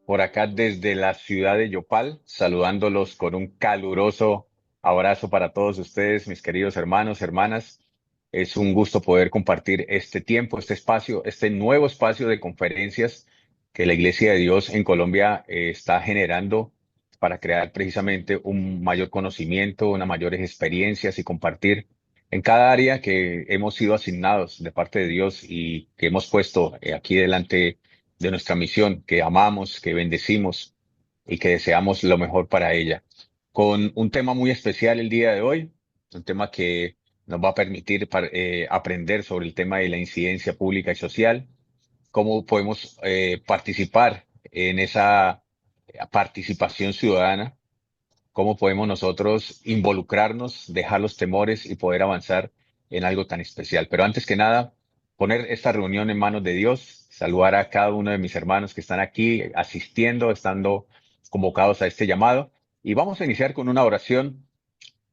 Por acá desde la ciudad de Yopal, saludándolos con un caluroso abrazo para todos ustedes, mis queridos hermanos, hermanas. Es un gusto poder compartir este tiempo, este espacio, este nuevo espacio de conferencias que la Iglesia de Dios en Colombia está generando para crear precisamente un mayor conocimiento, unas mayores experiencias y compartir en cada área que hemos sido asignados de parte de Dios y que hemos puesto aquí delante de nuestra misión, que amamos, que bendecimos y que deseamos lo mejor para ella. Con un tema muy especial el día de hoy, un tema que nos va a permitir aprender sobre el tema de la incidencia pública y social, cómo podemos participar en esa participación ciudadana, cómo podemos nosotros involucrarnos, dejar los temores y poder avanzar en algo tan especial. Pero antes que nada, poner esta reunión en manos de Dios, saludar a cada uno de mis hermanos que están aquí asistiendo, estando convocados a este llamado. Y vamos a iniciar con una oración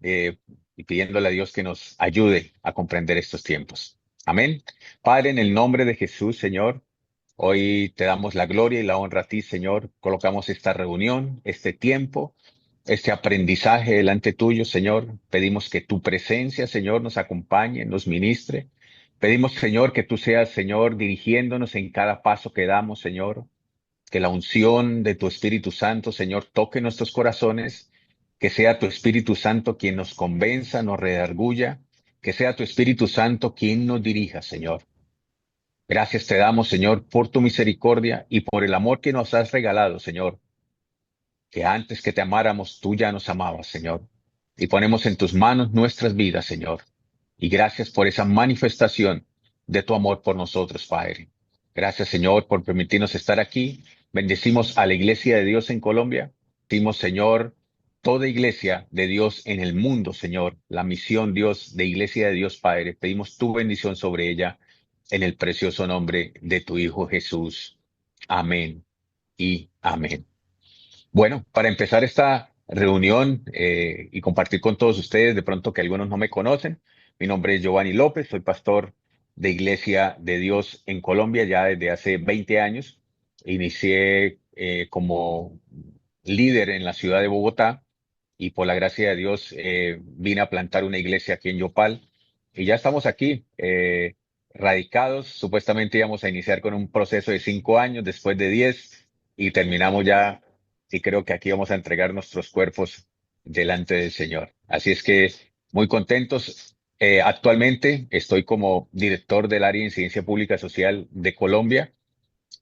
eh, y pidiéndole a Dios que nos ayude a comprender estos tiempos. Amén. Padre, en el nombre de Jesús, Señor, hoy te damos la gloria y la honra a ti, Señor. Colocamos esta reunión, este tiempo, este aprendizaje delante tuyo, Señor. Pedimos que tu presencia, Señor, nos acompañe, nos ministre. Pedimos, Señor, que tú seas, Señor, dirigiéndonos en cada paso que damos, Señor. Que la unción de tu Espíritu Santo, Señor, toque nuestros corazones, que sea tu Espíritu Santo quien nos convenza, nos redarguya, que sea tu Espíritu Santo quien nos dirija, Señor. Gracias te damos, Señor, por tu misericordia y por el amor que nos has regalado, Señor, que antes que te amáramos, tú ya nos amabas, Señor. Y ponemos en tus manos nuestras vidas, Señor. Y gracias por esa manifestación de tu amor por nosotros, Padre. Gracias, Señor, por permitirnos estar aquí. Bendecimos a la Iglesia de Dios en Colombia. Bendecimos, Señor, toda iglesia de Dios en el mundo, Señor. La misión, Dios, de Iglesia de Dios, Padre. Pedimos tu bendición sobre ella en el precioso nombre de tu Hijo Jesús. Amén y amén. Bueno, para empezar esta reunión y compartir con todos ustedes, de pronto que algunos no me conocen, mi nombre es Giovanni López, soy pastor de Iglesia de Dios en Colombia ya desde hace 20 años. Inicié como líder en la ciudad de Bogotá y por la gracia de Dios vine a plantar una iglesia aquí en Yopal y ya estamos aquí radicados. Supuestamente íbamos a iniciar con un proceso de 5 años, después de 10 y terminamos ya y creo que aquí vamos a entregar nuestros cuerpos delante del Señor. Así es que muy contentos. Actualmente estoy como director del área de incidencia pública social de Colombia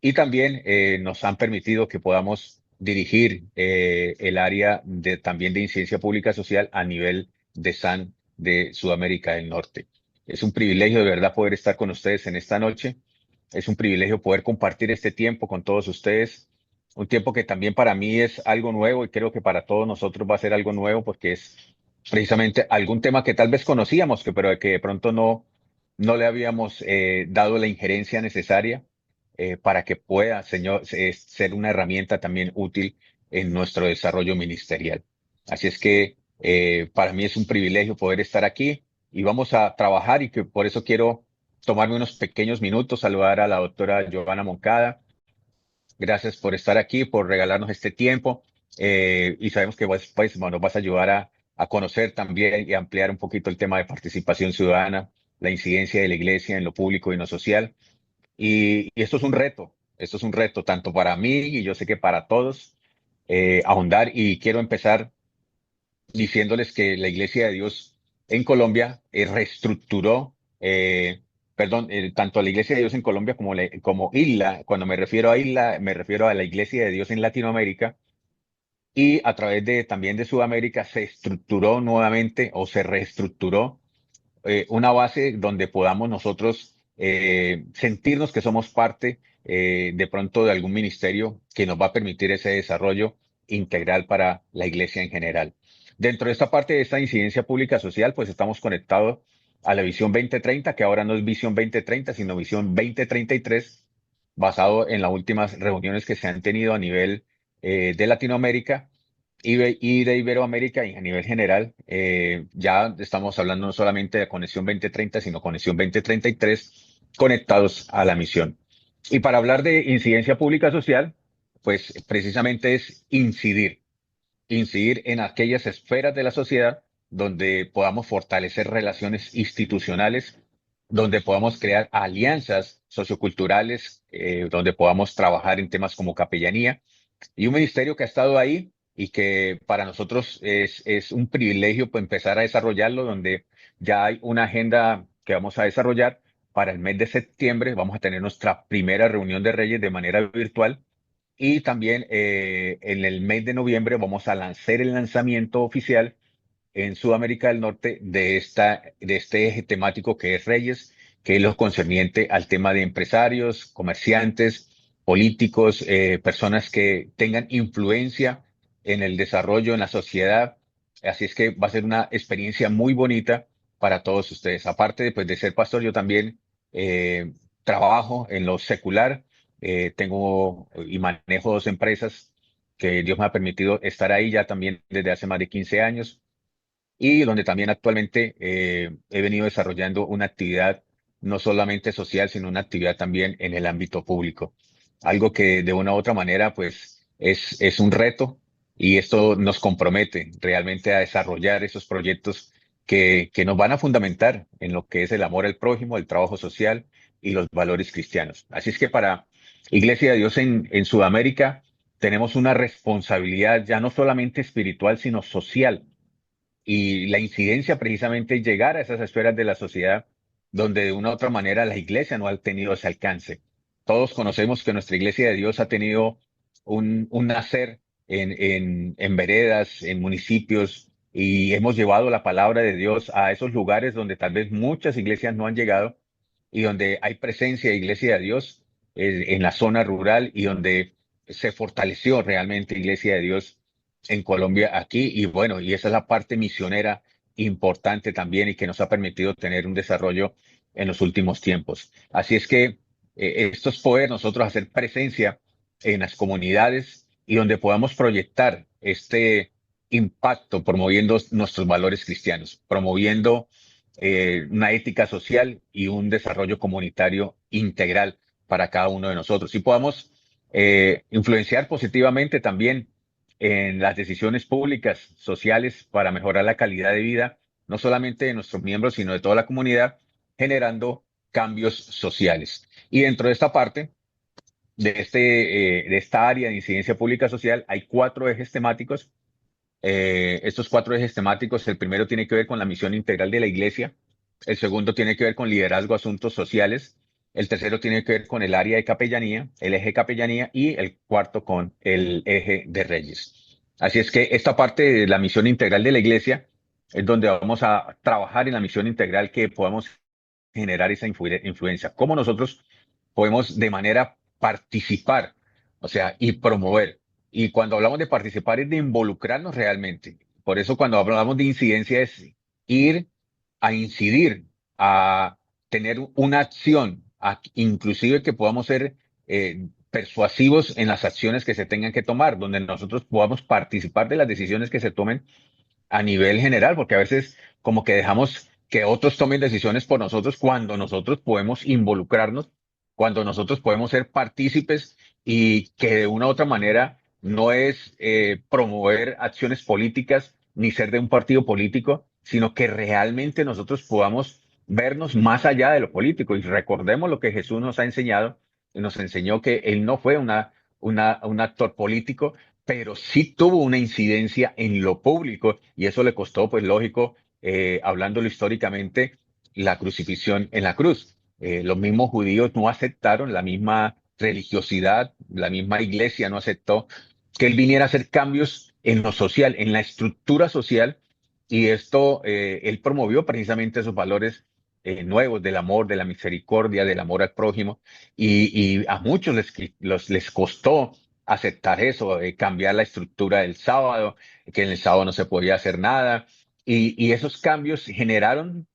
y también nos han permitido que podamos dirigir el área de, también de incidencia pública social a nivel de SAN de Sudamérica del Norte. Es un privilegio de verdad poder estar con ustedes en esta noche. Es un privilegio poder compartir este tiempo con todos ustedes. Un tiempo que también para mí es algo nuevo y creo que para todos nosotros va a ser algo nuevo porque es precisamente algún tema que tal vez conocíamos, pero que de pronto no le habíamos dado la injerencia necesaria para que pueda, Señor, ser una herramienta también útil en nuestro desarrollo ministerial. Así es que para mí es un privilegio poder estar aquí y vamos a trabajar y que por eso quiero tomarme unos pequeños minutos, saludar a la doctora Giovanna Moncada. Gracias por estar aquí, por regalarnos este tiempo y sabemos que pues, nos vas a ayudar a conocer también y ampliar un poquito el tema de participación ciudadana, la incidencia de la iglesia en lo público y en lo social. Y esto es un reto tanto para mí y yo sé que para todos, ahondar y quiero empezar diciéndoles que la Iglesia de Dios en Colombia reestructuró, perdón, tanto la Iglesia de Dios en Colombia como ISLA, cuando me refiero a ISLA, me refiero a la Iglesia de Dios en Latinoamérica y a través de también de Sudamérica se estructuró nuevamente o se reestructuró una base donde podamos nosotros sentirnos que somos parte de pronto de algún ministerio que nos va a permitir ese desarrollo integral para la iglesia en general. Dentro de esta parte de esta incidencia pública social, pues estamos conectados a la visión 2030, que ahora no es visión 2030, sino visión 2033, basado en las últimas reuniones que se han tenido a nivel de Latinoamérica y de Iberoamérica y a nivel general, ya estamos hablando no solamente de Conexión 2030, sino Conexión 2033, conectados a la misión. Y para hablar de incidencia pública social, pues precisamente es incidir en aquellas esferas de la sociedad donde podamos fortalecer relaciones institucionales, donde podamos crear alianzas socioculturales, donde podamos trabajar en temas como capellanía y un ministerio que ha estado ahí y que para nosotros es un privilegio pues, empezar a desarrollarlo, donde ya hay una agenda que vamos a desarrollar para el mes de septiembre. Vamos a tener nuestra primera reunión de Reyes de manera virtual y también en el mes de noviembre vamos a lanzar el lanzamiento oficial en Sudamérica del Norte de este eje temático que es Reyes, que es lo concerniente al tema de empresarios, comerciantes, políticos, personas que tengan influencia en el desarrollo en la sociedad. Así es que va a ser una experiencia muy bonita para todos ustedes. Aparte de, pues, de ser pastor, yo también eh, trabajo en lo secular, tengo y manejo dos empresas que Dios me ha permitido estar ahí ya también desde hace más de 15 años y donde también actualmente he venido desarrollando una actividad no solamente social, sino una actividad también en el ámbito público. Algo que de una u otra manera, pues, es un reto y esto nos compromete realmente a desarrollar esos proyectos que nos van a fundamentar en lo que es el amor al prójimo, el trabajo social y los valores cristianos. Así es que para Iglesia de Dios en Sudamérica tenemos una responsabilidad ya no solamente espiritual, sino social y la incidencia precisamente es llegar a esas esferas de la sociedad donde de una u otra manera la iglesia no ha tenido ese alcance. Todos conocemos que nuestra iglesia de Dios ha tenido un nacer en veredas, en municipios, y hemos llevado la palabra de Dios a esos lugares donde tal vez muchas iglesias no han llegado y donde hay presencia de iglesia de Dios en la zona rural y donde se fortaleció realmente Iglesia de Dios en Colombia aquí y bueno, y esa es la parte misionera importante también y que nos ha permitido tener un desarrollo en los últimos tiempos. Así es que esto es poder nosotros hacer presencia en las comunidades y donde podamos proyectar este impacto promoviendo nuestros valores cristianos, promoviendo una ética social y un desarrollo comunitario integral para cada uno de nosotros y podamos influenciar positivamente también en las decisiones públicas, sociales, para mejorar la calidad de vida, no solamente de nuestros miembros, sino de toda la comunidad, generando cambios sociales. Y dentro de esta parte, de esta área de incidencia pública social, hay cuatro ejes temáticos. Estos cuatro ejes temáticos, el primero tiene que ver con la misión integral de la iglesia, el segundo tiene que ver con liderazgo, asuntos sociales, el tercero tiene que ver con el área de capellanía, el eje capellanía y el cuarto con el eje de reyes. Así es que esta parte de la misión integral de la iglesia es donde vamos a trabajar en la misión integral que podamos generar esa influencia. Cómo nosotros podemos de manera participar, o sea, y promover. Y cuando hablamos de participar es de involucrarnos realmente. Por eso cuando hablamos de incidencia es ir a incidir, a tener una acción, inclusive que podamos ser persuasivos en las acciones que se tengan que tomar, donde nosotros podamos participar de las decisiones que se tomen a nivel general, porque a veces como que dejamos que otros tomen decisiones por nosotros cuando nosotros podemos involucrarnos, cuando nosotros podemos ser partícipes y que de una u otra manera no es promover acciones políticas ni ser de un partido político, sino que realmente nosotros podamos vernos más allá de lo político y recordemos lo que Jesús nos ha enseñado y nos enseñó que él no fue un actor político, pero sí tuvo una incidencia en lo público y eso le costó, pues lógico, hablándolo históricamente, la crucifixión en la cruz. Los mismos judíos no aceptaron la misma religiosidad, la misma iglesia no aceptó que él viniera a hacer cambios en lo social, en la estructura social, y esto él promovió precisamente esos valores nuevos del amor, de la misericordia, del amor al prójimo, y a muchos les costó aceptar eso, cambiar la estructura del sábado, que en el sábado no se podía hacer nada. Y esos cambios generaron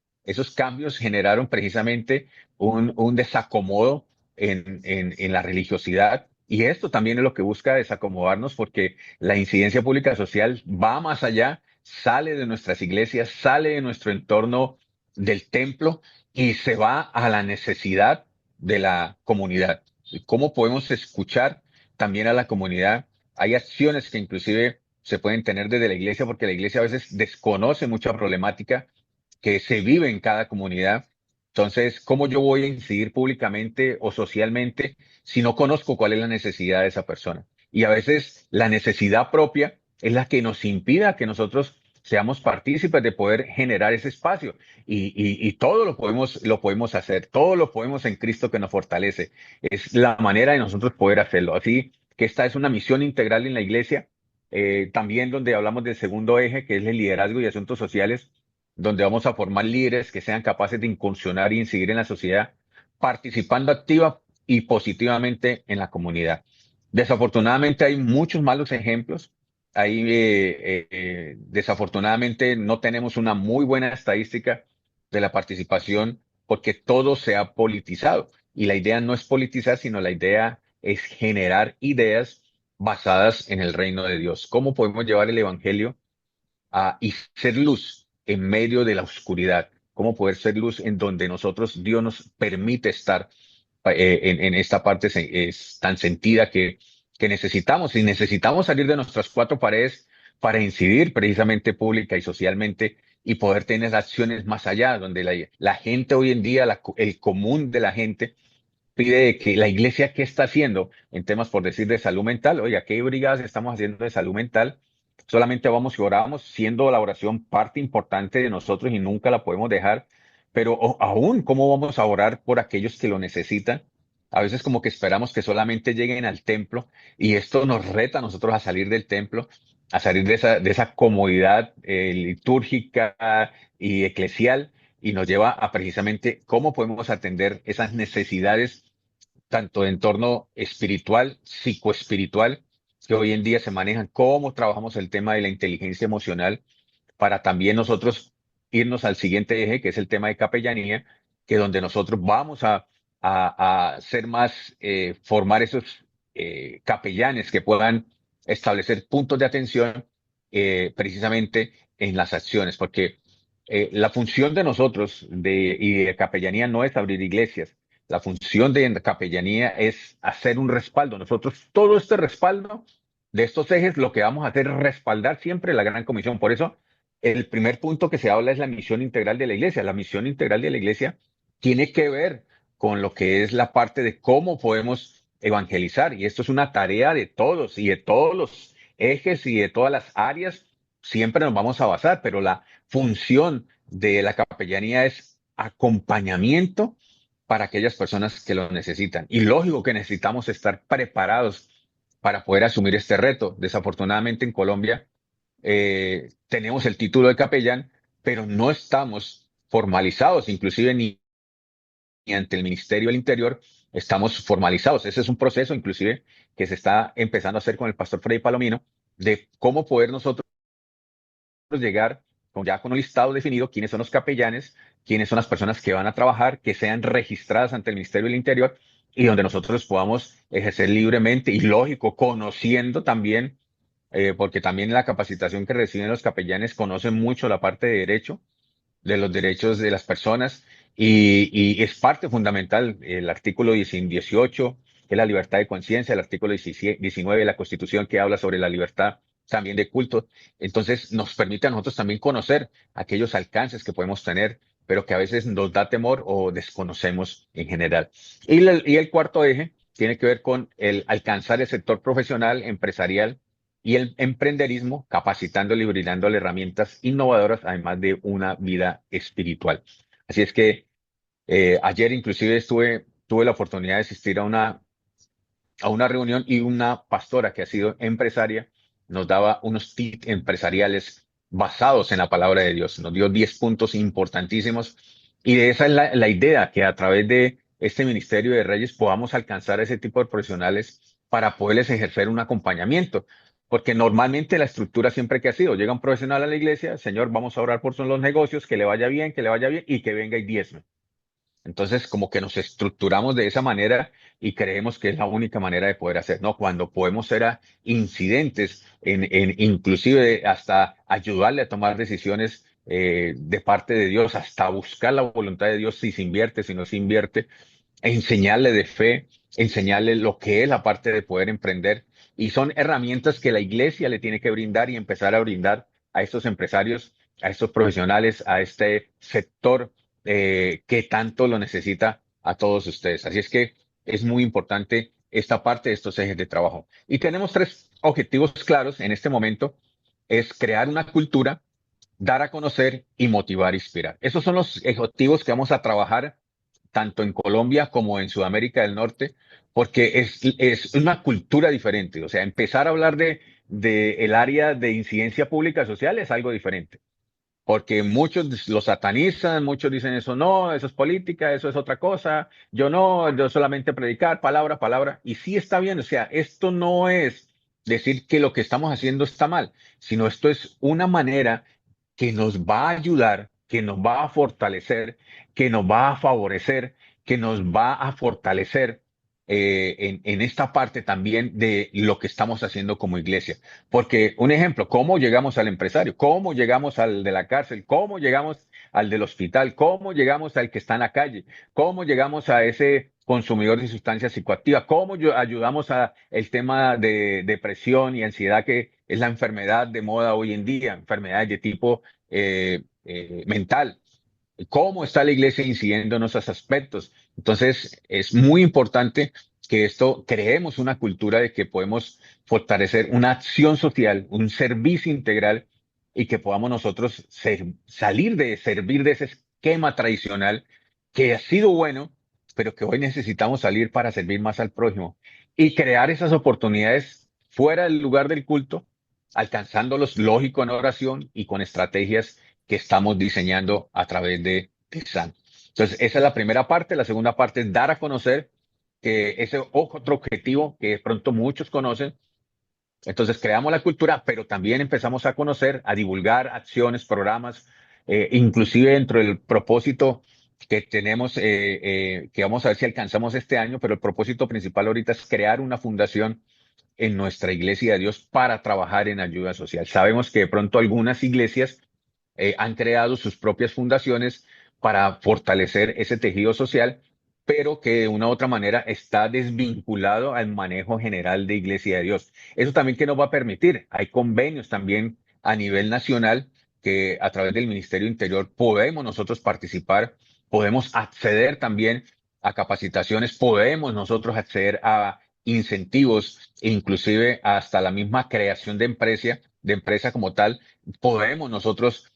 precisamente un desacomodo en la religiosidad Y esto también es lo que busca desacomodarnos porque la incidencia pública social va más allá, sale de nuestras iglesias, sale de nuestro entorno del templo y se va a la necesidad de la comunidad. ¿Cómo podemos escuchar también a la comunidad? Hay acciones que inclusive se pueden tener desde la iglesia porque la iglesia a veces desconoce mucha problemática que se vive en cada comunidad. Entonces, ¿cómo yo voy a incidir públicamente o socialmente si no conozco cuál es la necesidad de esa persona? Y a veces la necesidad propia es la que nos impida que nosotros seamos partícipes de poder generar ese espacio. Y todo lo podemos hacer, todo lo podemos en Cristo que nos fortalece. Es la manera de nosotros poder hacerlo. Así que esta es una misión integral en la iglesia, también donde hablamos del segundo eje, que es el liderazgo y asuntos sociales, donde vamos a formar líderes que sean capaces de incursionar e incidir en la sociedad, participando activa y positivamente en la comunidad. Desafortunadamente hay muchos malos ejemplos. Ahí, desafortunadamente, no tenemos una muy buena estadística de la participación porque todo se ha politizado. Y la idea no es politizar, sino la idea es generar ideas basadas en el reino de Dios. ¿Cómo podemos llevar el evangelio y ser luz en medio de la oscuridad? ¿Cómo poder ser luz en donde nosotros, Dios nos permite estar en esta parte es tan sentida que necesitamos y necesitamos salir de nuestras cuatro paredes para incidir precisamente pública y socialmente y poder tener acciones más allá, donde la gente hoy en día, el común de la gente, pide que la iglesia, ¿qué está haciendo en temas, por decir, de salud mental? Oiga, ¿qué brigadas estamos haciendo de salud mental? Solamente vamos y oramos, siendo la oración parte importante de nosotros y nunca la podemos dejar. Pero aún, ¿cómo vamos a orar por aquellos que lo necesitan? A veces como que esperamos que solamente lleguen al templo y esto nos reta a nosotros a salir del templo, a salir de esa comodidad litúrgica y eclesial y nos lleva a precisamente cómo podemos atender esas necesidades tanto de entorno espiritual, psicoespiritual, que hoy en día se manejan, cómo trabajamos el tema de la inteligencia emocional para también nosotros irnos al siguiente eje, que es el tema de capellanía, que donde nosotros vamos a ser más, formar esos capellanes que puedan establecer puntos de atención precisamente en las acciones, porque la función de nosotros y de capellanía no es abrir iglesias. La función de capellanía es hacer un respaldo. Nosotros, todo este respaldo de estos ejes, lo que vamos a hacer es respaldar siempre la gran comisión. Por eso, el primer punto que se habla es la misión integral de la iglesia. La misión integral de la iglesia tiene que ver con lo que es la parte de cómo podemos evangelizar. Y esto es una tarea de todos y de todos los ejes y de todas las áreas. Siempre nos vamos a basar, pero la función de la capellanía es acompañamiento para aquellas personas que lo necesitan. Y lógico que necesitamos estar preparados para poder asumir este reto. Desafortunadamente en Colombia tenemos el título de capellán, pero no estamos formalizados, inclusive ni ante el Ministerio del Interior estamos formalizados. Ese es un proceso, inclusive, que se está empezando a hacer con el pastor Freddy Palomino, de cómo poder nosotros llegar ya con un listado definido, quiénes son los capellanes, quiénes son las personas que van a trabajar, que sean registradas ante el Ministerio del Interior y donde nosotros podamos ejercer libremente y lógico, conociendo también, porque también en la capacitación que reciben los capellanes conocen mucho la parte de derecho, de los derechos de las personas y es parte fundamental el artículo 18, que es la libertad de conciencia, el artículo 19 de la Constitución que habla sobre la libertad también de culto. Entonces nos permite a nosotros también conocer aquellos alcances que podemos tener, pero que a veces nos da temor o desconocemos en general. Y el cuarto eje tiene que ver con el alcanzar el sector profesional, empresarial y el emprenderismo, capacitándole y brindándole herramientas innovadoras, además de una vida espiritual. Así es que ayer inclusive tuve la oportunidad de asistir a una reunión y una pastora que ha sido empresaria nos daba unos tips empresariales basados en la palabra de Dios. Nos dio 10 puntos importantísimos y de esa es la idea, que a través de este Ministerio de Reyes podamos alcanzar a ese tipo de profesionales para poderles ejercer un acompañamiento. Porque normalmente la estructura siempre que ha sido, llega un profesional a la iglesia, Señor, vamos a orar por los negocios, que le vaya bien y que venga y diezme. Entonces, como que nos estructuramos de esa manera y creemos que es la única manera de poder hacer, ¿no? Cuando podemos ser incidentes en inclusive hasta ayudarle a tomar decisiones de parte de Dios, hasta buscar la voluntad de Dios si se invierte, si no se invierte, enseñarle de fe, enseñarle lo que es la parte de poder emprender. Y son herramientas que la iglesia le tiene que brindar y empezar a brindar a estos empresarios, a estos profesionales, a este sector que tanto lo necesita a todos ustedes. Así es que es muy importante esta parte de estos ejes de trabajo. Y tenemos tres objetivos claros en este momento. Es crear una cultura, dar a conocer y motivar e inspirar. Esos son los objetivos que vamos a trabajar tanto en Colombia como en Sudamérica del Norte, porque es una cultura diferente. O sea, empezar a hablar de el área de incidencia pública social es algo diferente. Porque muchos lo satanizan, muchos dicen eso no, eso es política, eso es otra cosa, yo no, yo solamente predicar palabra, palabra. Y sí está bien, o sea, esto no es decir que lo que estamos haciendo está mal, sino esto es una manera que nos va a ayudar, que nos va a fortalecer, que nos va a favorecer, que nos va a fortalecer en esta parte también de lo que estamos haciendo como iglesia. Porque un ejemplo, ¿cómo llegamos al empresario? ¿Cómo llegamos al de la cárcel? ¿Cómo llegamos al del hospital? ¿Cómo llegamos al que está en la calle? ¿Cómo llegamos a ese consumidor de sustancias psicoactivas? ¿Cómo ayudamos a el tema de depresión y ansiedad, que es la enfermedad de moda hoy en día, enfermedades de tipo mental? ¿Cómo está la iglesia incidiendo en esos aspectos? Entonces, es muy importante que esto creemos una cultura de que podemos fortalecer una acción social, un servicio integral y que podamos nosotros salir de servir de ese esquema tradicional que ha sido bueno, pero que hoy necesitamos salir para servir más al prójimo y crear esas oportunidades fuera del lugar del culto, alcanzándolos lógico en oración y con estrategias que estamos diseñando a través de SAN. Entonces, esa es la primera parte. La segunda parte es dar a conocer que ese otro objetivo que de pronto muchos conocen. Entonces, creamos la cultura, pero también empezamos a conocer, a divulgar acciones, programas, inclusive dentro del propósito que tenemos, que vamos a ver si alcanzamos este año, pero el propósito principal ahorita es crear una fundación en nuestra iglesia de Dios para trabajar en ayuda social. Sabemos que de pronto algunas iglesias han creado sus propias fundaciones para fortalecer ese tejido social, pero que de una u otra manera está desvinculado al manejo general de Iglesia de Dios. Eso también que nos va a permitir. Hay convenios también a nivel nacional que a través del Ministerio Interior podemos nosotros participar, podemos acceder también a capacitaciones, podemos nosotros acceder a incentivos e inclusive hasta la misma creación de empresa como tal. Podemos nosotros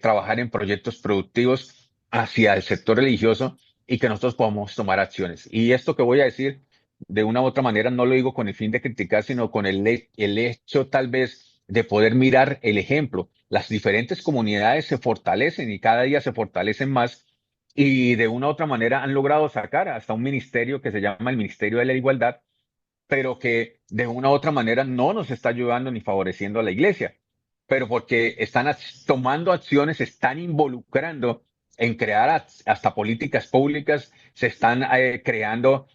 trabajar en proyectos productivos hacia el sector religioso y que nosotros podamos tomar acciones. Y esto que voy a decir, de una u otra manera, no lo digo con el fin de criticar, sino con el hecho tal vez de poder mirar el ejemplo. Las diferentes comunidades se fortalecen y cada día se fortalecen más y de una u otra manera han logrado sacar hasta un ministerio que se llama el Ministerio de la Igualdad, pero que de una u otra manera no nos está ayudando ni favoreciendo a la iglesia, pero porque están tomando acciones, se están involucrando en crear hasta políticas públicas, se están creando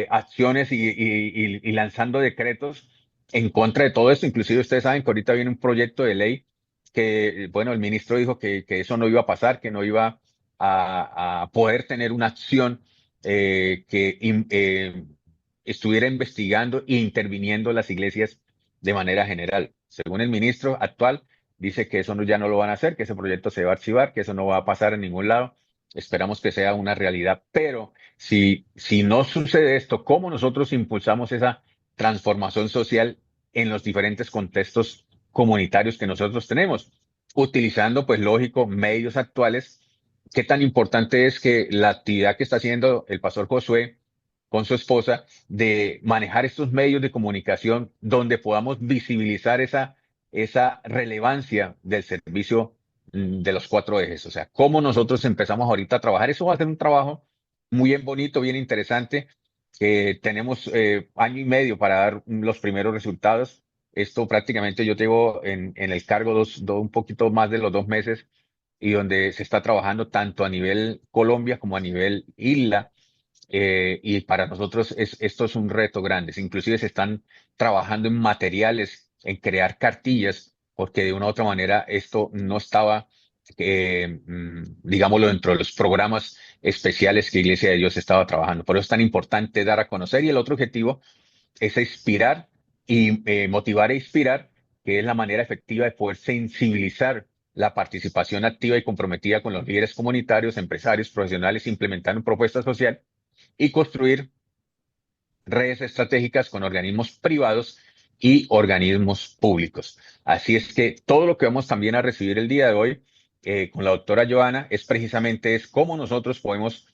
acciones y lanzando decretos en contra de todo esto. Inclusive ustedes saben que ahorita viene un proyecto de ley que, bueno, el ministro dijo que eso no iba a pasar, que no iba a poder tener una acción que estuviera investigando e interviniendo las iglesias de manera general. Según el ministro actual, dice que eso ya no lo van a hacer, que ese proyecto se va a archivar, que eso no va a pasar en ningún lado. Esperamos que sea una realidad, pero si no sucede esto, ¿cómo nosotros impulsamos esa transformación social en los diferentes contextos comunitarios que nosotros tenemos? Utilizando, pues lógico, medios actuales. ¿Qué tan importante es que la actividad que está haciendo el pastor Josué con su esposa de manejar estos medios de comunicación donde podamos visibilizar esa relevancia del servicio de los cuatro ejes? O sea, cómo nosotros empezamos ahorita a trabajar. Eso va a ser un trabajo muy bien bonito, bien interesante, que tenemos año y medio para dar los primeros resultados. Esto prácticamente yo llevo en el cargo un poquito más de los 2 meses y donde se está trabajando tanto a nivel Colombia como a nivel isla. Y para nosotros esto es un reto grande. Inclusive se están trabajando en materiales, en crear cartillas, porque de una u otra manera esto no estaba, digámoslo, dentro de los programas especiales que Iglesia de Dios estaba trabajando. Por eso es tan importante dar a conocer. Y el otro objetivo es inspirar y motivar e inspirar, que es la manera efectiva de poder sensibilizar la participación activa y comprometida con los líderes comunitarios, empresarios, profesionales, implementando propuestas social y construir redes estratégicas con organismos privados y organismos públicos. Así es que todo lo que vamos también a recibir el día de hoy con la doctora Joana es precisamente es cómo nosotros podemos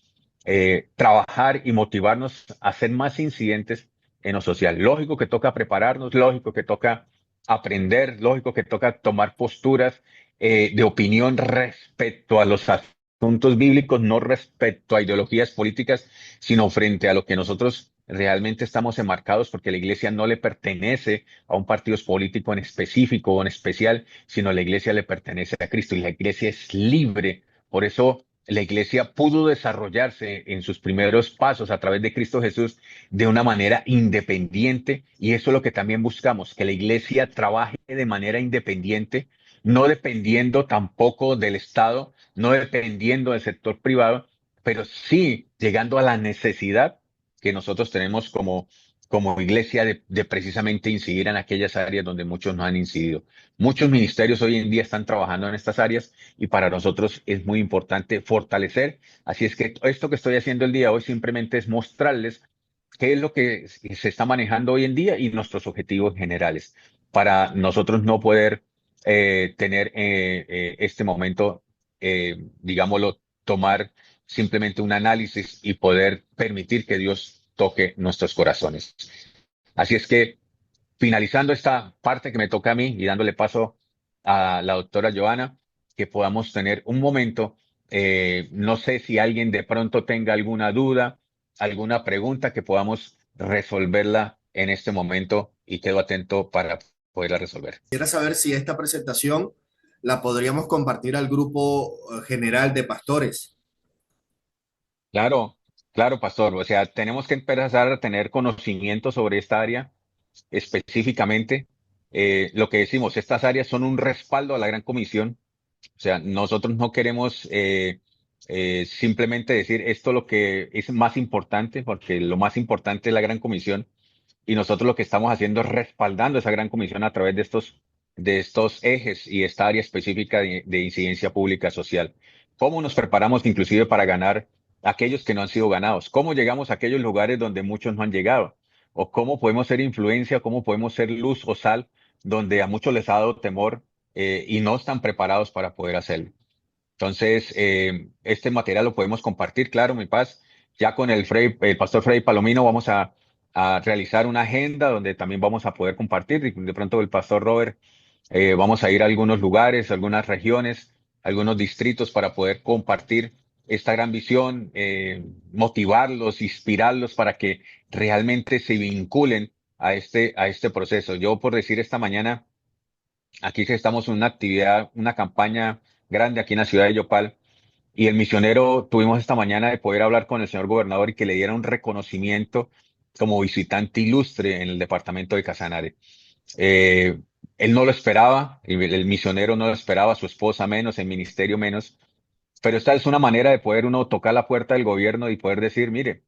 trabajar y motivarnos a ser más incidentes en lo social. Lógico que toca prepararnos, lógico que toca aprender, lógico que toca tomar posturas de opinión respecto a los asuntos bíblicos, no respecto a ideologías políticas, sino frente a lo que nosotros realmente estamos enmarcados, porque la iglesia no le pertenece a un partido político en específico o en especial, sino la iglesia le pertenece a Cristo y la iglesia es libre. Por eso la iglesia pudo desarrollarse en sus primeros pasos a través de Cristo Jesús de una manera independiente y eso es lo que también buscamos, que la iglesia trabaje de manera independiente, no dependiendo tampoco del Estado, no dependiendo del sector privado, pero sí llegando a la necesidad que nosotros tenemos como iglesia de precisamente incidir en aquellas áreas donde muchos no han incidido. Muchos ministerios hoy en día están trabajando en estas áreas y para nosotros es muy importante fortalecer. Así es que esto que estoy haciendo el día de hoy simplemente es mostrarles qué es lo que se está manejando hoy en día y nuestros objetivos generales para nosotros no poder tener este momento, digámoslo, tomar simplemente un análisis y poder permitir que Dios toque nuestros corazones. Así es que finalizando esta parte que me toca a mí y dándole paso a la doctora Joana, que podamos tener un momento, no sé si alguien de pronto tenga alguna duda, alguna pregunta que podamos resolverla en este momento y quedo atento para poderla resolver. Quisiera saber si esta presentación la podríamos compartir al grupo general de pastores. Claro, claro, pastor. O sea, tenemos que empezar a tener conocimiento sobre esta área específicamente. Lo que decimos, estas áreas son un respaldo a la Gran Comisión. O sea, nosotros no queremos simplemente decir esto lo que es más importante, porque lo más importante es la Gran Comisión, y nosotros lo que estamos haciendo es respaldando esa Gran Comisión a través de estos ejes y esta área específica de incidencia pública social. ¿Cómo nos preparamos inclusive para ganar aquellos que no han sido ganados? ¿Cómo llegamos a aquellos lugares donde muchos no han llegado? ¿O cómo podemos ser influencia, cómo podemos ser luz o sal donde a muchos les ha dado temor y no están preparados para poder hacerlo? Entonces, este material lo podemos compartir, claro, mi paz. Ya con el pastor Freddy Palomino vamos a realizar una agenda donde también vamos a poder compartir. Y de pronto el pastor Robert, vamos a ir a algunos lugares, algunas regiones, algunos distritos para poder compartir esta gran visión, motivarlos, inspirarlos para que realmente se vinculen a este proceso. Yo por decir esta mañana, aquí sí estamos en una actividad, una campaña grande aquí en la ciudad de Yopal. Y el misionero tuvimos esta mañana de poder hablar con el señor gobernador y que le diera un reconocimiento como visitante ilustre en el departamento de Casanare. Eh, Él no lo esperaba, el misionero no lo esperaba, su esposa menos, el ministerio menos, pero esta es una manera de poder uno tocar la puerta del gobierno y poder decir, mire,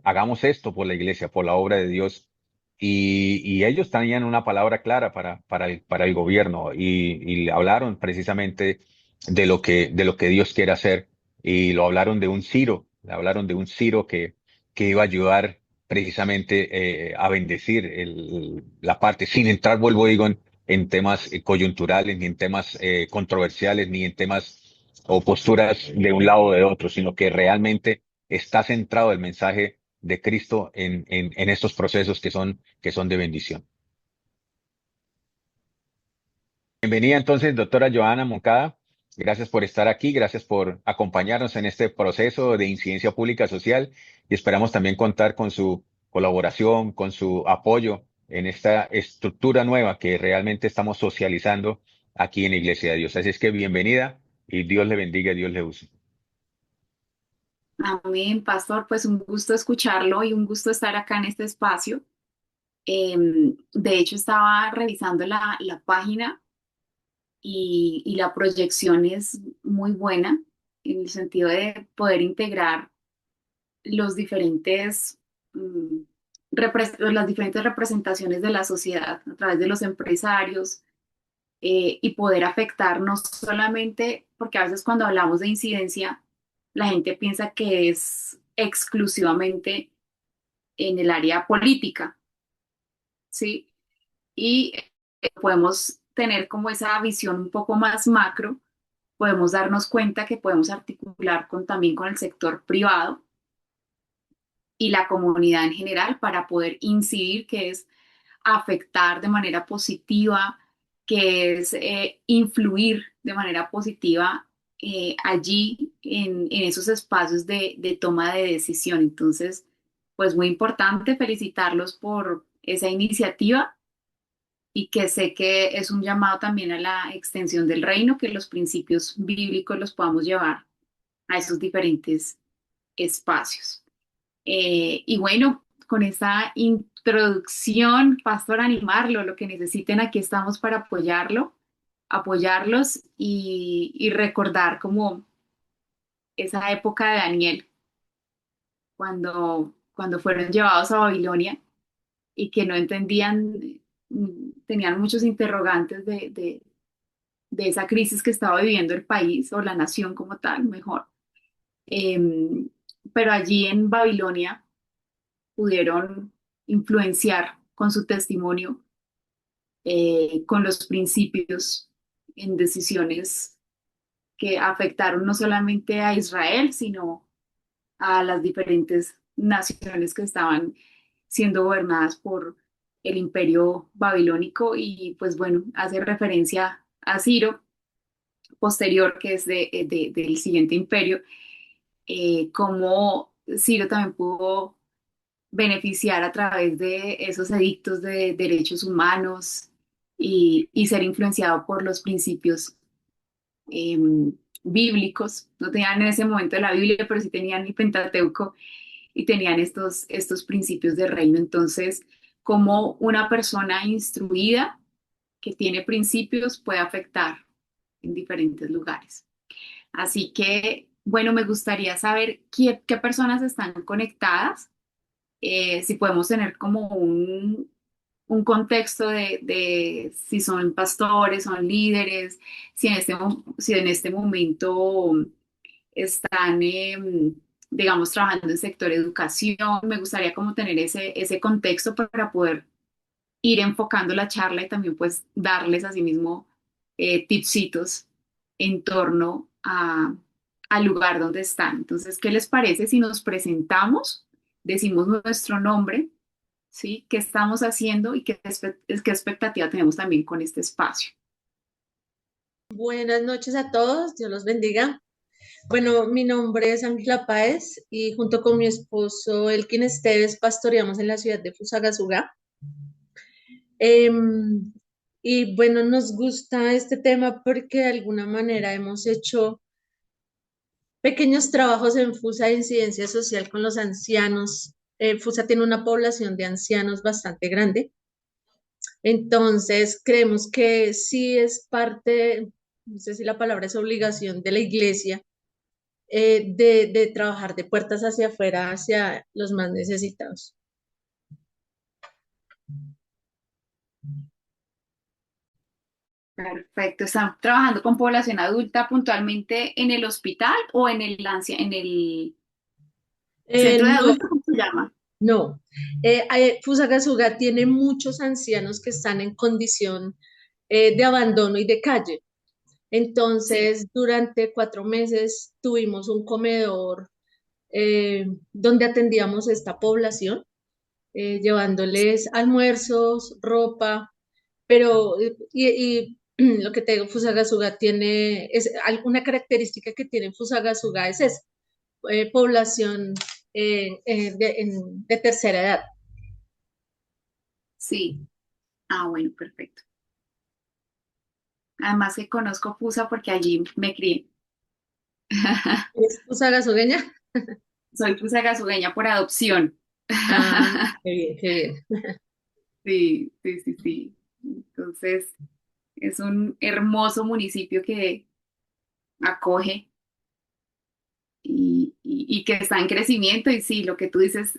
hagamos esto por la iglesia, por la obra de Dios. Y ellos tenían una palabra clara para el gobierno y le hablaron precisamente de lo que Dios quiere hacer. Y lo hablaron de un Ciro, le hablaron de un Ciro que iba a ayudar precisamente a bendecir la parte, sin entrar, vuelvo digo, en temas coyunturales, ni en temas controversiales, ni en temas o posturas de un lado o de otro, sino que realmente está centrado el mensaje de Cristo en estos procesos que son de bendición. Bienvenida entonces, doctora Joana Moncada. Gracias por estar aquí, gracias por acompañarnos en este proceso de incidencia pública social y esperamos también contar con su colaboración, con su apoyo en esta estructura nueva que realmente estamos socializando aquí en la Iglesia de Dios. Así es que bienvenida y Dios le bendiga y Dios le use. Amén, pastor. Pues un gusto escucharlo y un gusto estar acá en este espacio. De hecho, estaba revisando la página y la proyección es muy buena en el sentido de poder integrar los diferentes, mm, las diferentes representaciones de la sociedad a través de los empresarios, y poder afectar no solamente, porque a veces cuando hablamos de incidencia, la gente piensa que es exclusivamente en el área política, ¿sí? Y podemos tener como esa visión un poco más macro, podemos darnos cuenta que podemos articular también con el sector privado y la comunidad en general para poder incidir, que es afectar de manera positiva, que es influir de manera positiva allí en esos espacios de toma de decisión. Entonces, pues muy importante felicitarlos por esa iniciativa y que sé que es un llamado también a la extensión del reino, que los principios bíblicos los podamos llevar a esos diferentes espacios. Y bueno, con esta introducción, Pastor, animarlo, lo que necesiten, aquí estamos para apoyarlos y recordar como esa época de Daniel, cuando fueron llevados a Babilonia y que no entendían, tenían muchos interrogantes de esa crisis que estaba viviendo el país o la nación como tal, mejor. Em, pero allí en Babilonia pudieron influenciar con su testimonio, con los principios en decisiones que afectaron no solamente a Israel, sino a las diferentes naciones que estaban siendo gobernadas por el imperio babilónico y pues bueno, hace referencia a Ciro posterior, que es del siguiente imperio, como Ciro también pudo beneficiar a través de esos edictos de derechos humanos y ser influenciado por los principios eh, bíblicos. No tenían en ese momento la Biblia, pero sí tenían el Pentateuco y tenían estos principios de reino. Entonces, como una persona instruida que tiene principios puede afectar en diferentes lugares. Así que, bueno, me gustaría saber qué personas están conectadas, si podemos tener como un contexto de si son pastores, son líderes, si en este momento están, digamos, trabajando en sector educación. Me gustaría como tener ese contexto para poder ir enfocando la charla y también pues darles asimismo tipsitos en torno al lugar donde están. Entonces, ¿qué les parece si nos presentamos, decimos nuestro nombre, ¿sí? ¿Qué estamos haciendo y qué expectativa tenemos también con este espacio? Buenas noches a todos, Dios los bendiga. Bueno, mi nombre es Ángela Páez y junto con mi esposo Elkin Esteves pastoreamos en la ciudad de Fusagasugá. Em, y bueno, nos gusta este tema porque de alguna manera hemos hecho pequeños trabajos en FUSA de incidencia social con los ancianos. FUSA tiene una población de ancianos bastante grande, entonces creemos que sí es parte, no sé si la palabra es obligación de la iglesia, de trabajar de puertas hacia afuera, hacia los más necesitados. Perfecto. ¿Están trabajando con población adulta puntualmente en el hospital o en el centro de No, adultos? ¿Cómo se llama? no. Fusagasugá tiene muchos ancianos que están en condición de abandono y de calle. Sí. Entonces, durante 4 meses tuvimos un comedor donde atendíamos esta población, llevándoles almuerzos, ropa, pero lo que te digo, Fusagasugá tiene, es alguna característica que tiene Fusagasugá es esa, población de tercera edad. Sí. Ah, bueno, perfecto. Además que conozco Fusa porque allí me crié. ¿Eres pusagasogueña? Soy cruceña por adopción. Ah, qué bien, qué bien. Sí, sí, sí, sí. Entonces, es un hermoso municipio que acoge y que está en crecimiento. Y sí, lo que tú dices,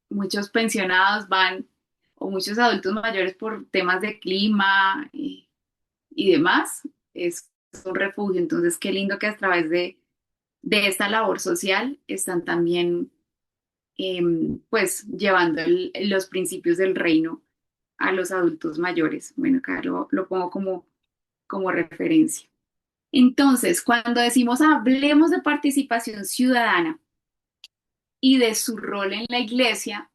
muchos pensionados van, o muchos adultos mayores por temas de clima y demás, es un refugio. Entonces, qué lindo que a través de esta labor social están también pues llevando los principios del reino a los adultos mayores. Bueno, acá lo pongo como referencia. Entonces, cuando decimos hablemos de participación ciudadana y de su rol en la iglesia,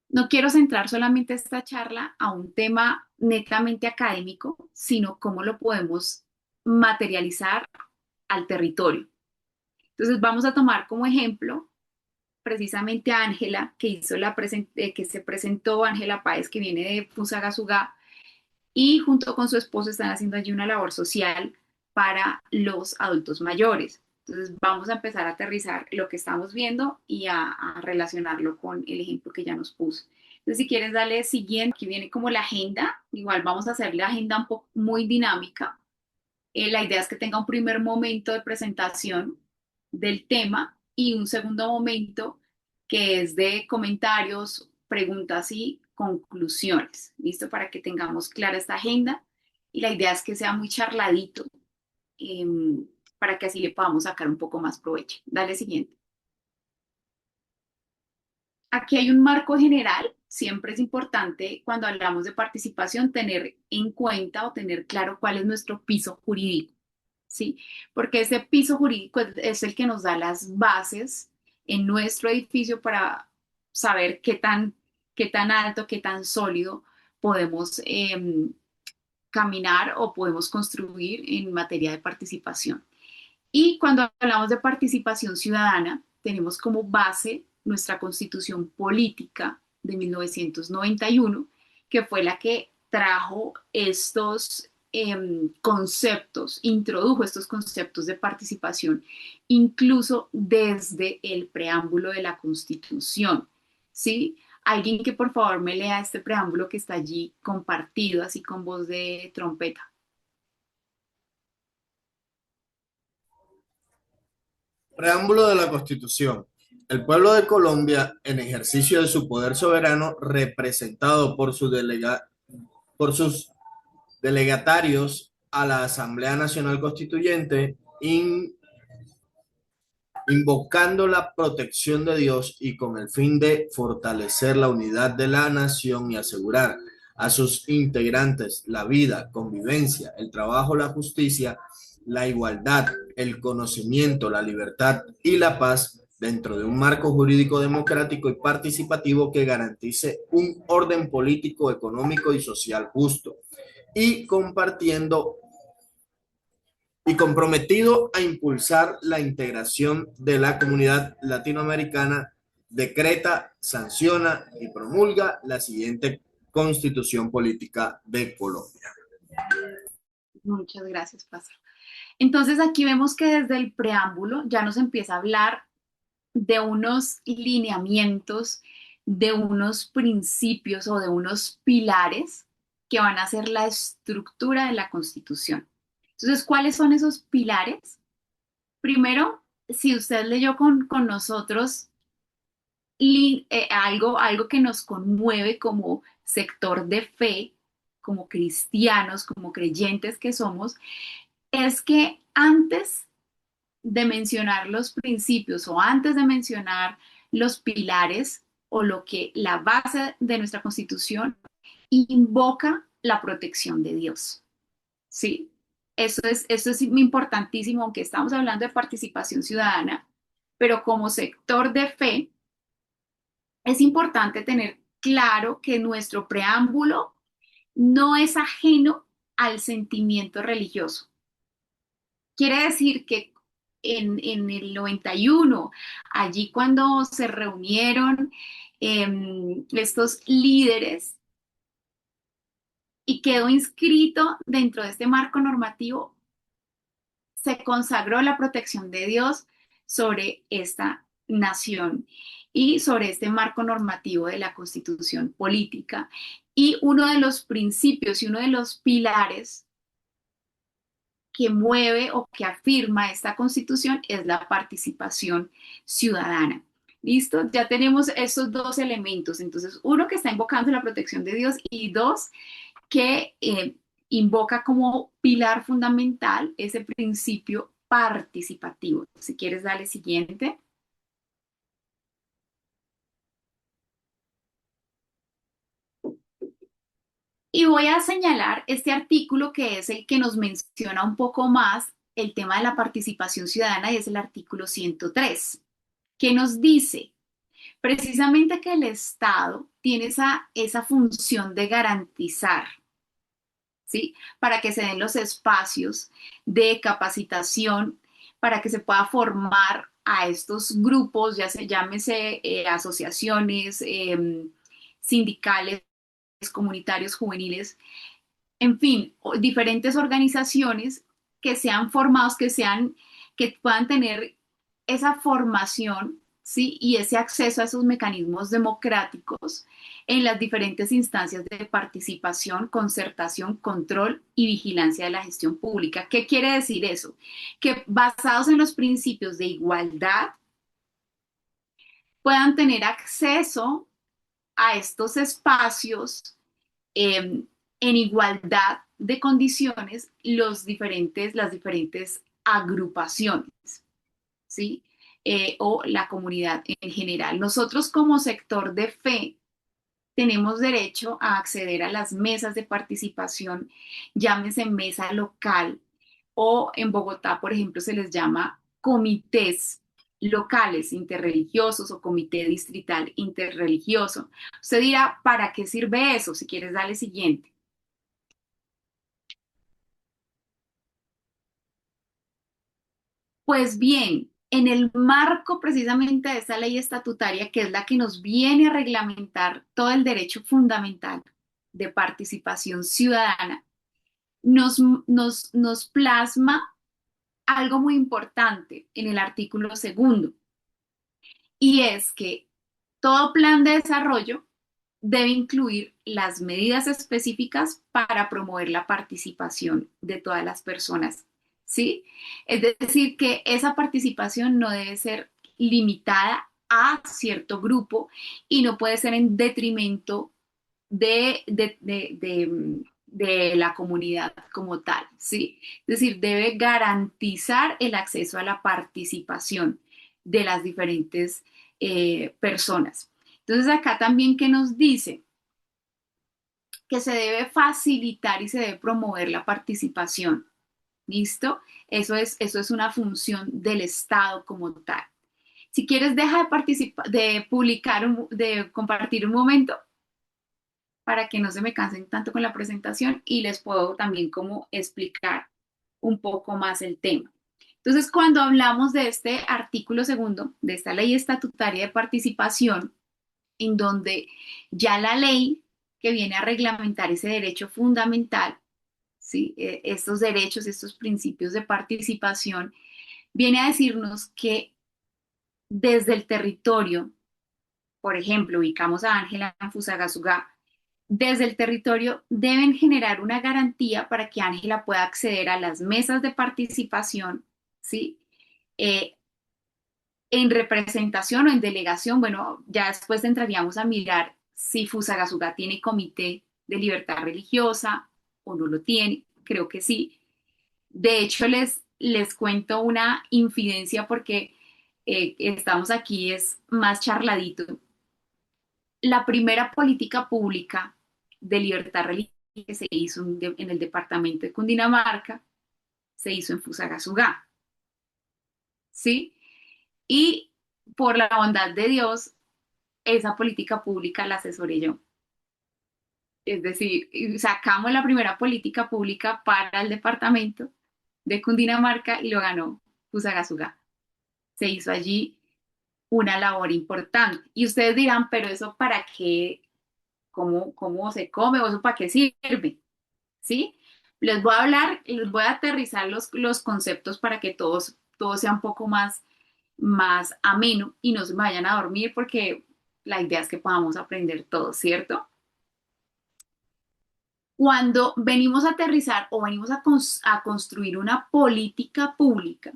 no quiero centrar solamente esta charla a un tema netamente académico, sino cómo lo podemos materializar al territorio. Entonces, vamos a tomar como ejemplo precisamente a Ángela, que se presentó, Ángela Páez, que viene de Fusagasugá, y junto con su esposo están haciendo allí una labor social para los adultos mayores. Entonces vamos a empezar a aterrizar lo que estamos viendo y a relacionarlo con el ejemplo que ya nos puso. Entonces, si quieres darle siguiente, aquí viene como la agenda, igual vamos a hacer la agenda un poco muy dinámica. La idea es que tenga un primer momento de presentación del tema y un segundo momento que es de comentarios, preguntas y conclusiones. ¿Listo? Para que tengamos clara esta agenda. Y la idea es que sea muy charladito eh, para que así le podamos sacar un poco más provecho. Dale siguiente. Aquí hay un marco general. Siempre es importante cuando hablamos de participación tener en cuenta o tener claro cuál es nuestro piso jurídico. ¿Sí? Porque ese piso jurídico es el que nos da las bases en nuestro edificio para saber qué tan alto, qué tan sólido podemos caminar o podemos construir en materia de participación. Y cuando hablamos de participación ciudadana, tenemos como base nuestra constitución política de 1991, que fue la que trajo estos conceptos, introdujo estos conceptos de participación, incluso desde el preámbulo de la Constitución. ¿Sí? Alguien que por favor me lea este preámbulo que está allí compartido, así con voz de trompeta. Preámbulo de la Constitución. El pueblo de Colombia, en ejercicio de su poder soberano, representado por sus delegatarios a la Asamblea Nacional Constituyente, invocando la protección de Dios y con el fin de fortalecer la unidad de la nación y asegurar a sus integrantes la vida, convivencia, el trabajo, la justicia, la igualdad, el conocimiento, la libertad y la paz dentro de un marco jurídico democrático y participativo que garantice un orden político, económico y social justo y compartiendo y comprometido a impulsar la integración de la comunidad latinoamericana, decreta, sanciona y promulga la siguiente Constitución Política de Colombia. Muchas gracias, Pastor. Entonces aquí vemos que desde el preámbulo ya nos empieza a hablar de unos lineamientos, de unos principios o de unos pilares que van a ser la estructura de la Constitución. Entonces, ¿cuáles son esos pilares? Primero, si usted leyó con nosotros algo que nos conmueve como sector de fe, como cristianos, como creyentes que somos, es que antes de mencionar los principios o antes de mencionar los pilares o lo que la base de nuestra constitución invoca la protección de Dios. ¿Sí? Eso es importantísimo, aunque estamos hablando de participación ciudadana, pero como sector de fe es importante tener claro que nuestro preámbulo no es ajeno al sentimiento religioso. Quiere decir que en el 91, allí cuando se reunieron estos líderes y quedó inscrito dentro de este marco normativo, se consagró la protección de Dios sobre esta nación y sobre este marco normativo de la Constitución política. Y uno de los principios y uno de los pilares que mueve o que afirma esta Constitución es la participación ciudadana. ¿Listo? Ya tenemos estos dos elementos. Entonces, uno que está invocando la protección de Dios y dos que invoca como pilar fundamental ese principio participativo. Si quieres, dale siguiente. Y voy a señalar este artículo que es el que nos menciona un poco más el tema de la participación ciudadana y es el artículo 103, que nos dice precisamente que el Estado tiene esa función de garantizar, ¿sí? Para que se den los espacios de capacitación, para que se pueda formar a estos grupos, ya se llámese asociaciones, sindicales, comunitarios, juveniles, en fin, diferentes organizaciones que sean formados, que puedan tener esa formación, ¿sí? Y ese acceso a esos mecanismos democráticos en las diferentes instancias de participación, concertación, control y vigilancia de la gestión pública. ¿Qué quiere decir eso? Que basados en los principios de igualdad puedan tener acceso a estos espacios eh, en igualdad de condiciones las diferentes agrupaciones, ¿sí? O la comunidad en general. Nosotros como sector de fe tenemos derecho a acceder a las mesas de participación, llámese mesa local o en Bogotá, por ejemplo, se les llama comités locales interreligiosos o comité distrital interreligioso. Usted dirá, ¿para qué sirve eso? Si quieres, dale siguiente. Pues bien, en el marco precisamente de esta ley estatutaria, que es la que nos viene a reglamentar todo el derecho fundamental de participación ciudadana, nos plasma algo muy importante en el artículo segundo, y es que todo plan de desarrollo debe incluir las medidas específicas para promover la participación de todas las personas, ¿sí? Es decir, que esa participación no debe ser limitada a cierto grupo y no puede ser en detrimento de la comunidad como tal, ¿sí? Es decir, debe garantizar el acceso a la participación de las diferentes personas. Entonces acá también que nos dice que se debe facilitar y se debe promover la participación. ¿Listo? Eso es una función del Estado como tal. Si quieres, deja de participar, de publicar, de compartir un momento para que no se me cansen tanto con la presentación y les puedo también como explicar un poco más el tema. Entonces, cuando hablamos de este artículo segundo, de esta ley estatutaria de participación, en donde ya la ley que viene a reglamentar ese derecho fundamental, ¿sí? Estos derechos, estos principios de participación, viene a decirnos que desde el territorio, por ejemplo, ubicamos a Ángela en Fusagasugá, desde el territorio deben generar una garantía para que Ángela pueda acceder a las mesas de participación, ¿sí? Eh, en representación o en delegación, bueno, ya después entraríamos a mirar si Fusagasugá tiene comité de libertad religiosa o no lo tiene, creo que sí. De hecho, les cuento una infidencia porque estamos aquí, es más charladito. La primera política pública de libertad religiosa que se hizo en el departamento de Cundinamarca se hizo en Fusagasugá, ¿sí? Y por la bondad de Dios, esa política pública la asesoré yo. Es decir, sacamos la primera política pública para el departamento de Cundinamarca y lo ganó Fusagasugá. Se hizo allí una labor importante. Y ustedes dirán, pero eso para qué, cómo se come o eso para qué sirve, ¿sí? Les voy a aterrizar los conceptos para que todo sea un poco más ameno y no se me vayan a dormir porque la idea es que podamos aprender todo, ¿cierto? Cuando venimos a aterrizar o venimos a construir una política pública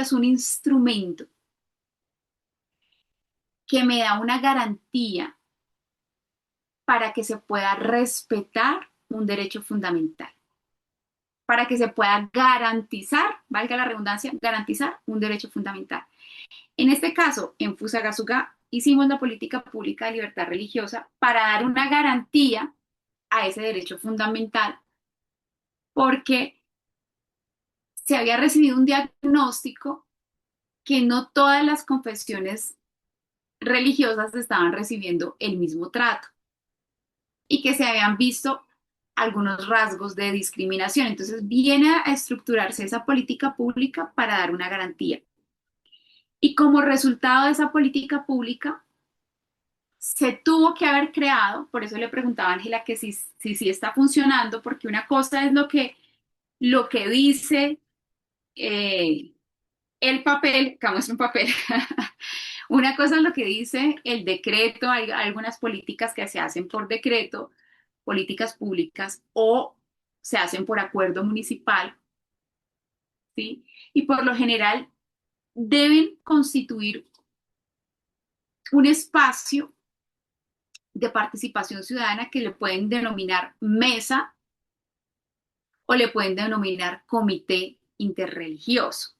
es un instrumento que me da una garantía para que se pueda respetar un derecho fundamental, para que se pueda garantizar, valga la redundancia, garantizar un derecho fundamental. En este caso, en Fusagasugá hicimos la política pública de libertad religiosa para dar una garantía a ese derecho fundamental, porque se había recibido un diagnóstico que no todas las confesiones religiosas estaban recibiendo el mismo trato y que se habían visto algunos rasgos de discriminación. Entonces viene a estructurarse esa política pública para dar una garantía. Y como resultado de esa política pública, se tuvo que haber creado, por eso le preguntaba a Ángela que si está funcionando, porque una cosa es lo que dice eh, el papel, como es un papel, una cosa es lo que dice el decreto, hay algunas políticas que se hacen por decreto, políticas públicas, o se hacen por acuerdo municipal, ¿sí? Y por lo general deben constituir un espacio de participación ciudadana que le pueden denominar mesa o le pueden denominar comité interreligioso,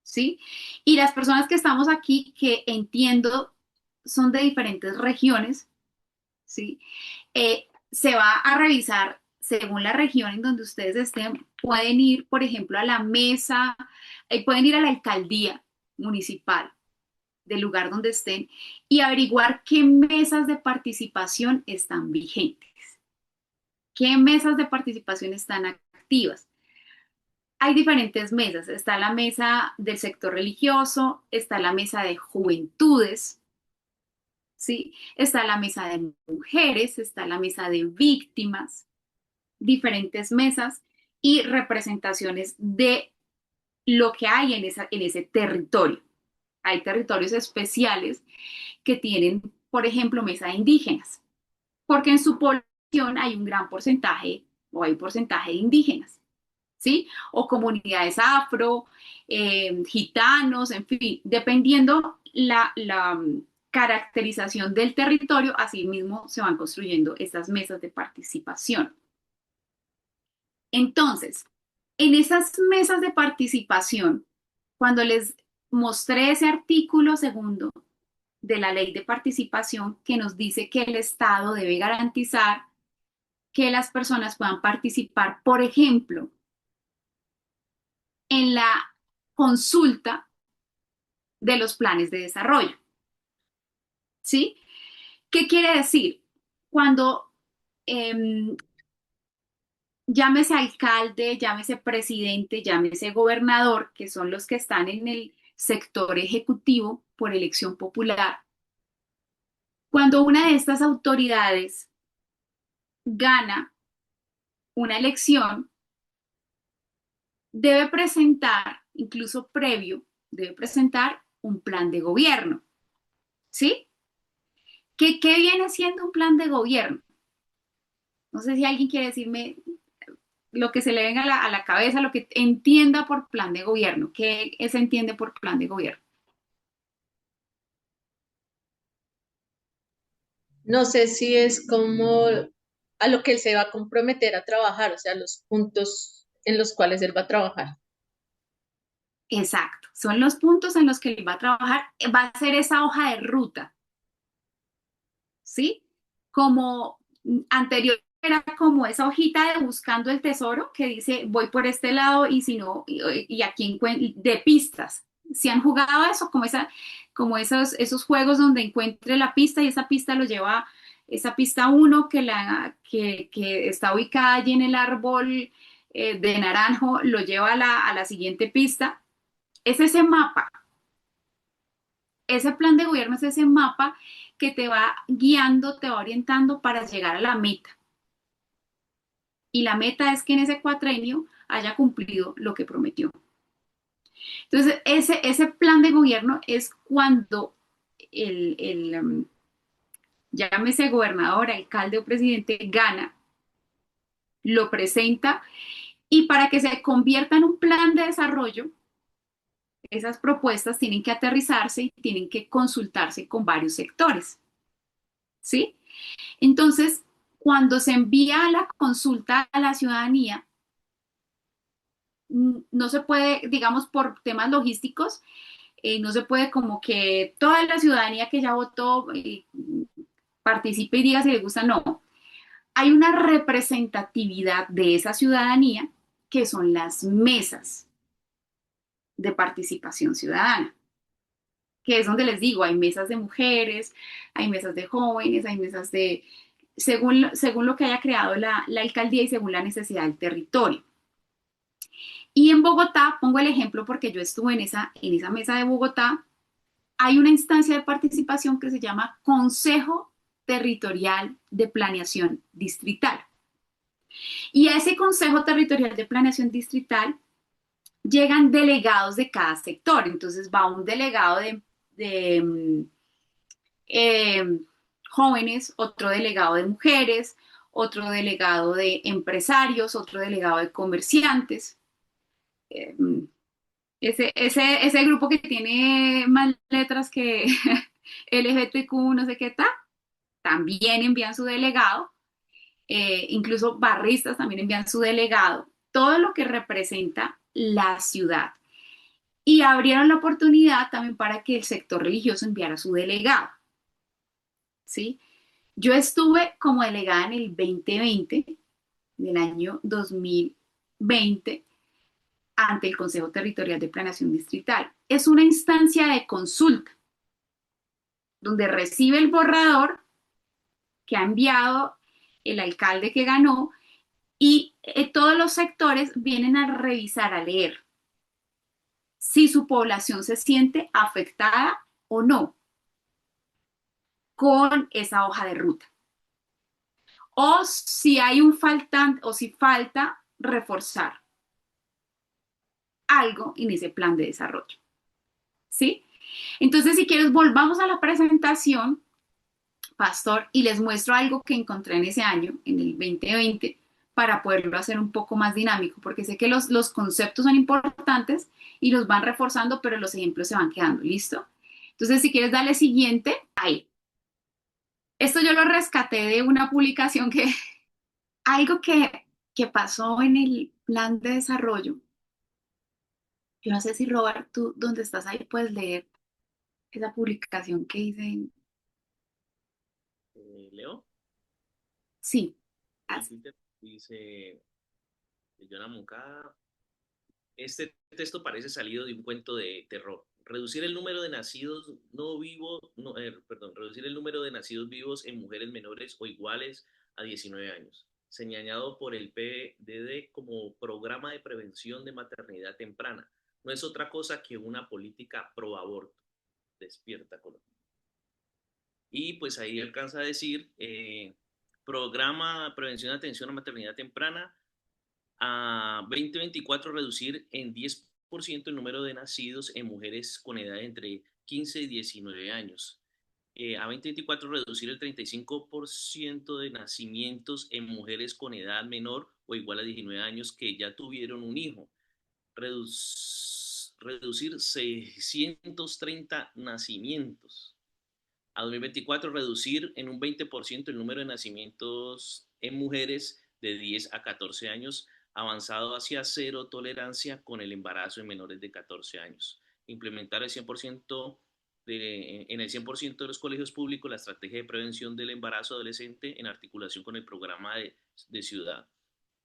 ¿sí? Y las personas que estamos aquí, que entiendo son de diferentes regiones, ¿sí? Se va a revisar según la región en donde ustedes estén, pueden ir, por ejemplo, a la mesa, pueden ir a la alcaldía municipal del lugar donde estén y averiguar qué mesas de participación están vigentes, qué mesas de participación están activas. Hay diferentes mesas, está la mesa del sector religioso, está la mesa de juventudes, ¿sí? Está la mesa de mujeres, está la mesa de víctimas, diferentes mesas y representaciones de lo que hay en ese territorio. Hay territorios especiales que tienen, por ejemplo, mesa de indígenas, porque en su población hay un gran porcentaje o hay un porcentaje de indígenas, ¿sí? O comunidades afro, gitanos, en fin, dependiendo la caracterización del territorio, así mismo se van construyendo estas mesas de participación. Entonces, en esas mesas de participación, cuando les mostré ese artículo segundo de la ley de participación que nos dice que el Estado debe garantizar que las personas puedan participar, por ejemplo, en la consulta de los planes de desarrollo. ¿Sí? ¿Qué quiere decir? Cuando llámese alcalde, llámese presidente, llámese gobernador, que son los que están en el sector ejecutivo por elección popular, cuando una de estas autoridades gana una elección, debe presentar, incluso previo, debe presentar un plan de gobierno. ¿Sí? ¿Qué viene siendo un plan de gobierno? No sé si alguien quiere decirme lo que se le venga a la cabeza, lo que entienda por plan de gobierno. ¿Qué se entiende por plan de gobierno? No sé si es como a lo que él se va a comprometer a trabajar, o sea, los puntos en los cuales él va a trabajar. Exacto, son los puntos en los que él va a trabajar, va a ser esa hoja de ruta, ¿sí? Como anterior era como esa hojita de buscando el tesoro que dice voy por este lado y si no, y aquí de pistas. Si han jugado eso, como esos juegos donde encuentre la pista y esa pista lo lleva, esa pista uno que está ubicada allí en el árbol de naranjo, lo lleva a la siguiente pista. Es ese mapa, ese plan de gobierno es ese mapa que te va guiando, te va orientando para llegar a la meta. y la meta es que en ese cuatrenio haya cumplido lo que prometió. Entonces, ese plan de gobierno es cuando llámese gobernador, alcalde o presidente, gana, lo presenta y para que se convierta en un plan de desarrollo, esas propuestas tienen que aterrizarse y tienen que consultarse con varios sectores, ¿sí? Entonces, cuando se envía la consulta a la ciudadanía, no se puede, digamos, por temas logísticos, no se puede como que toda la ciudadanía que ya votó participe y diga si le gusta, no. Hay una representatividad de esa ciudadanía que son las mesas de participación ciudadana, que es donde les digo, hay mesas de mujeres, hay mesas de jóvenes, hay mesas de, según lo que haya creado la alcaldía y según la necesidad del territorio. Y en Bogotá, pongo el ejemplo porque yo estuve en esa mesa de Bogotá, hay una instancia de participación que se llama Consejo Territorial de Planeación Distrital. Y a ese Consejo Territorial de Planeación Distrital llegan delegados de cada sector. Entonces va un delegado de eh, jóvenes, otro delegado de mujeres, otro delegado de empresarios, otro delegado de comerciantes. Eh, ese grupo que tiene más letras que LGTQ, no sé qué tal, también envían su delegado, incluso barristas también envían su delegado, todo lo que representa la ciudad. Y abrieron la oportunidad también para que el sector religioso enviara su delegado, ¿sí? Yo estuve como delegada en el 2020, del año 2020, ante el Consejo Territorial de Planeación Distrital. Es una instancia de consulta donde recibe el borrador que ha enviado el alcalde que ganó y todos los sectores vienen a revisar, a leer si su población se siente afectada o no con esa hoja de ruta. O si hay un faltante o si falta reforzar algo en ese plan de desarrollo. ¿Sí? Entonces, si quieres, volvamos a la presentación, Pastor, y les muestro algo que encontré en ese año, en el 2020, para poderlo hacer un poco más dinámico, porque sé que los conceptos son importantes y los van reforzando, pero los ejemplos se van quedando. ¿Listo? Entonces, si quieres, darle siguiente, ahí. Esto yo lo rescaté de una publicación que, algo que pasó en el plan de desarrollo. Yo no sé si, Robert, tú, donde estás ahí, puedes leer esa publicación que dicen, Leo, sí, el así. Twitter dice de Jonah Moncada, este texto parece salido de un cuento de terror. Reducir el número de nacidos no vivos, no, reducir el número de nacidos vivos en mujeres menores o iguales a 19 años, señalado por el PDD como programa de prevención de maternidad temprana. No es otra cosa que una política pro aborto. Despierta Colombia. Y pues ahí alcanza a decir, programa de prevención de atención a maternidad temprana, a 2024 reducir en 10% el número de nacidos en mujeres con edad entre 15 y 19 años. A 2024 reducir el 35% de nacimientos en mujeres con edad menor o igual a 19 años que ya tuvieron un hijo. Reducir 630 nacimientos. A 2024 reducir en un 20% el número de nacimientos en mujeres de 10 a 14 años, avanzado hacia cero tolerancia con el embarazo en menores de 14 años. Implementar el 100% en el 100% de los colegios públicos la estrategia de prevención del embarazo adolescente en articulación con el programa de ciudad.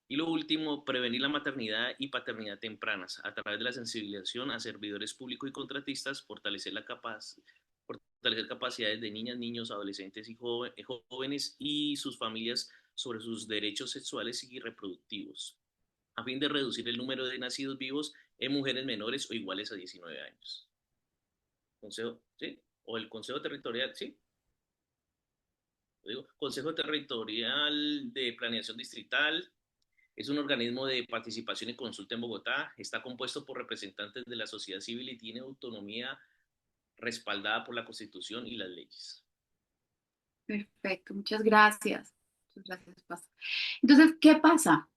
Y lo último, prevenir la maternidad y paternidad tempranas a través de la sensibilización a servidores públicos y contratistas, fortalecer capacidades de niñas, niños, adolescentes y jóvenes y sus familias sobre sus derechos sexuales y reproductivos, a fin de reducir el número de nacidos vivos en mujeres menores o iguales a 19 años. Consejo, ¿sí? O el Consejo Territorial, ¿sí? Digo, Consejo Territorial de Planeación Distrital, Es un organismo de participación y consulta en Bogotá. Está compuesto por representantes de la sociedad civil y tiene autonomía respaldada por la Constitución y las leyes. Perfecto, muchas gracias. Muchas gracias, Pastor. Entonces, ¿qué pasa?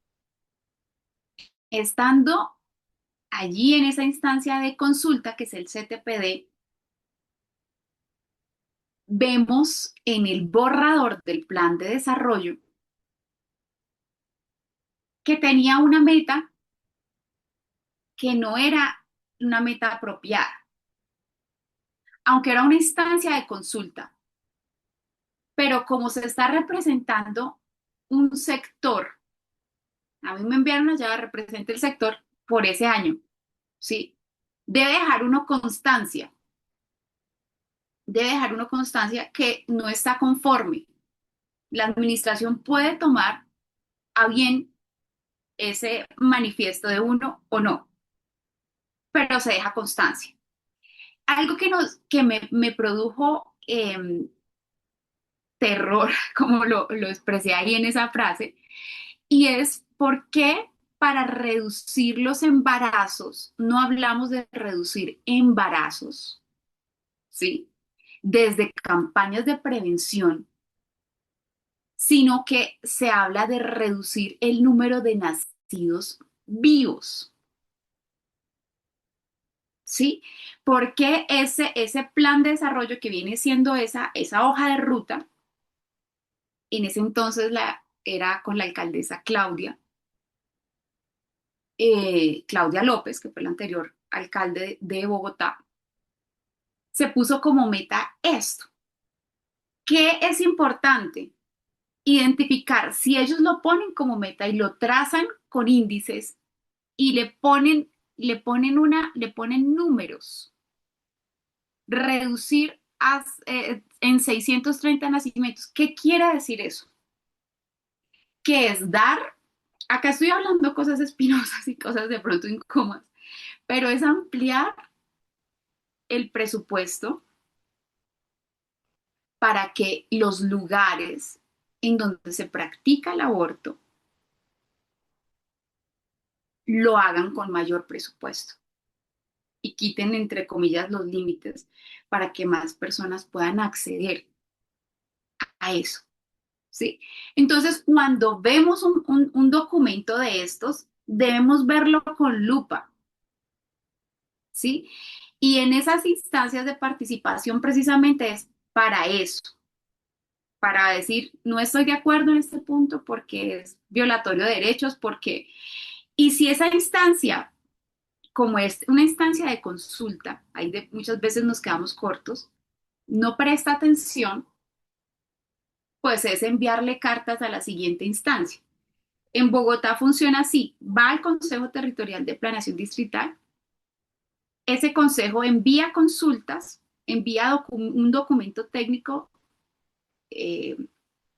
Estando allí en esa instancia de consulta, que es el CTPD, vemos en el borrador del plan de desarrollo que tenía una meta que no era una meta apropiada, aunque era una instancia de consulta, pero como se está representando un sector, a mí me enviaron allá, representa el sector por ese año, ¿sí? Debe dejar uno constancia, que no está conforme. La administración puede tomar a bien ese manifiesto de uno o no, pero se deja constancia. Algo que me produjo terror, como lo expresé ahí en esa frase, y es por qué para reducir los embarazos, no hablamos de reducir embarazos, ¿sí? Desde campañas de prevención, sino que se habla de reducir el número de nacidos vivos, ¿sí? Porque ese plan de desarrollo que viene siendo esa hoja de ruta, en ese entonces era con la alcaldesa Claudia López, que fue el anterior alcalde de Bogotá, se puso como meta esto. ¿Qué es importante? Identificar si ellos lo ponen como meta y lo trazan con índices y le ponen números. Reducir en 630 nacimientos. ¿Qué quiere decir eso? Que es dar, acá estoy hablando cosas espinosas y cosas de pronto incómodas, pero es ampliar el presupuesto para que los lugares en donde se practica el aborto lo hagan con mayor presupuesto y quiten, entre comillas, los límites para que más personas puedan acceder a eso, ¿sí? Entonces, cuando vemos un documento de estos, debemos verlo con lupa, ¿sí? Y en esas instancias de participación precisamente es para eso, para decir, no estoy de acuerdo en este punto porque es violatorio de derechos, porque... Y si esa instancia, como es una instancia de consulta, muchas veces nos quedamos cortos, no presta atención, pues es enviarle cartas a la siguiente instancia. En Bogotá funciona así, va al Consejo Territorial de Planeación Distrital, ese consejo envía consultas, envía un documento técnico eh,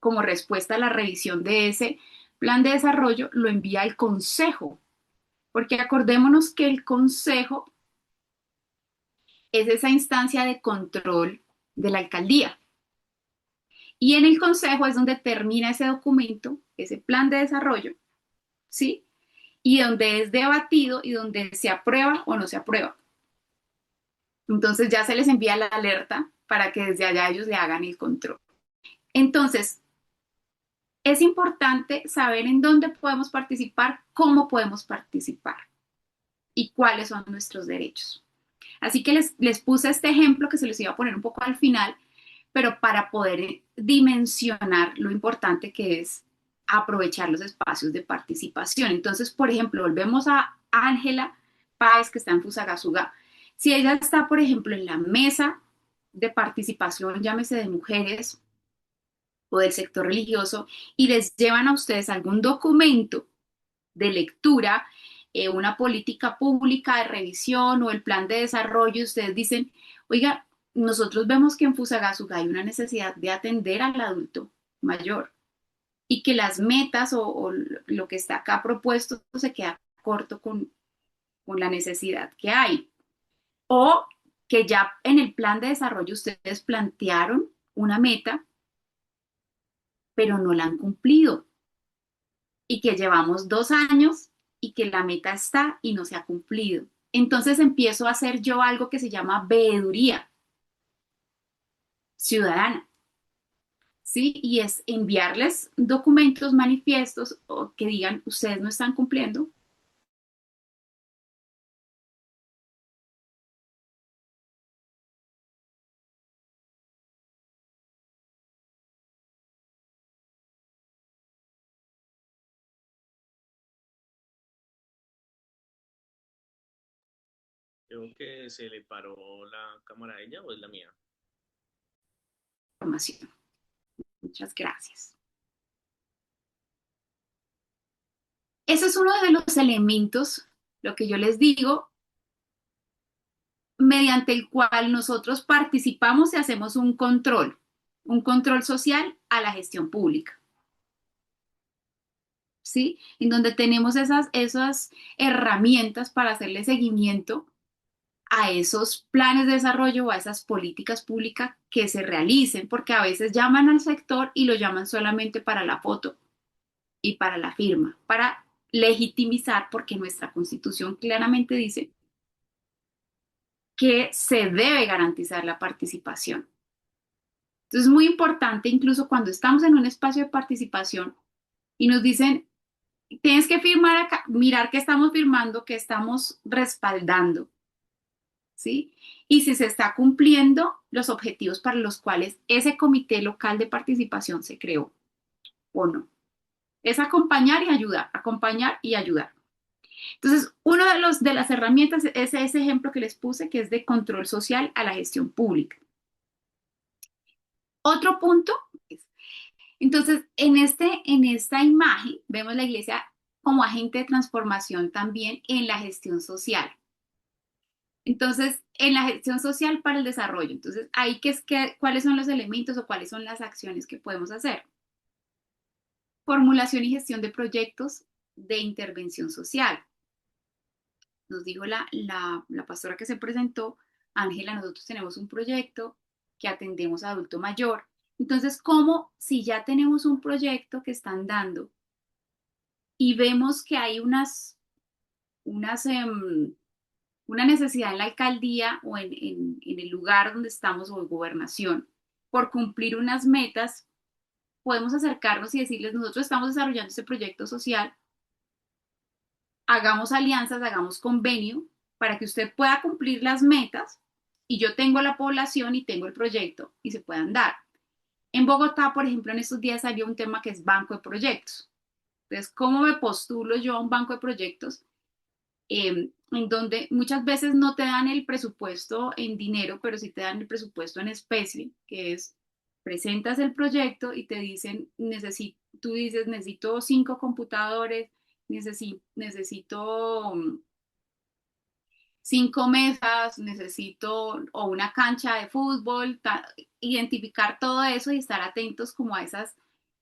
como respuesta a la revisión de ese plan de desarrollo, lo envía al consejo, porque acordémonos que el consejo es esa instancia de control de la alcaldía. Y en el consejo es donde termina ese documento, ese plan de desarrollo, ¿sí? Y donde es debatido y donde se aprueba o no se aprueba. Entonces ya se les envía la alerta para que desde allá ellos le hagan el control. Entonces, es importante saber en dónde podemos participar, cómo podemos participar y cuáles son nuestros derechos. Así que les puse este ejemplo que se los iba a poner un poco al final, pero para poder dimensionar lo importante que es aprovechar los espacios de participación. Entonces, por ejemplo, volvemos a Ángela Páez, que está en Fusagasugá. Si ella está, por ejemplo, en la mesa de participación, llámese de mujeres o del sector religioso, y les llevan a ustedes algún documento de lectura, una política pública de revisión o el plan de desarrollo, ustedes dicen, oiga, nosotros vemos que en Fusagasugá hay una necesidad de atender al adulto mayor y que las metas o lo que está acá propuesto se queda corto con la necesidad que hay. O que ya en el plan de desarrollo ustedes plantearon una meta, pero no la han cumplido. y que llevamos 2 años y que la meta está y no se ha cumplido. Entonces empiezo a hacer yo algo que se llama veeduría ciudadana, ¿sí? Y es enviarles documentos, manifiestos o que digan, ustedes no están cumpliendo. Creo que se le paró la cámara a ella o es la mía. Información. Muchas gracias. Ese es uno de los elementos, lo que yo les digo, mediante el cual nosotros participamos y hacemos un control social a la gestión pública, ¿sí? En donde tenemos esas herramientas para hacerle seguimiento a esos planes de desarrollo o a esas políticas públicas que se realicen, porque a veces llaman al sector y lo llaman solamente para la foto y para la firma, para legitimizar, porque nuestra Constitución claramente dice que se debe garantizar la participación. Entonces es muy importante, incluso cuando estamos en un espacio de participación y nos dicen, tienes que firmar acá, mirar qué estamos firmando, qué estamos respaldando, ¿sí? Y si se está cumpliendo los objetivos para los cuales ese comité local de participación se creó o no. Es acompañar y ayudar, acompañar y ayudar. Entonces, uno de las herramientas es ese ejemplo que les puse, que es de control social a la gestión pública. Otro punto es, entonces, en esta imagen vemos la iglesia como agente de transformación también en la gestión social. Entonces, en la gestión social para el desarrollo. Entonces, ahí ¿cuáles son los elementos o cuáles son las acciones que podemos hacer? Formulación y gestión de proyectos de intervención social. Nos dijo la pastora que se presentó, Ángela, nosotros tenemos un proyecto que atendemos a adulto mayor. Entonces, ¿cómo si ya tenemos un proyecto que están dando y vemos que hay unas una necesidad en la alcaldía o en el lugar donde estamos o en gobernación por cumplir unas metas, podemos acercarnos y decirles, nosotros estamos desarrollando este proyecto social, hagamos alianzas, hagamos convenio para que usted pueda cumplir las metas y yo tengo la población y tengo el proyecto y se puedan dar. En Bogotá, por ejemplo, en estos días salió un tema que es banco de proyectos. Entonces, ¿cómo me postulo yo a un banco de proyectos? En donde muchas veces no te dan el presupuesto en dinero, pero sí te dan el presupuesto en especie, que es, presentas el proyecto y te dicen, tú dices, necesito 5 computadores, necesito 5 mesas, necesito o una cancha de fútbol, identificar todo eso y estar atentos como a esas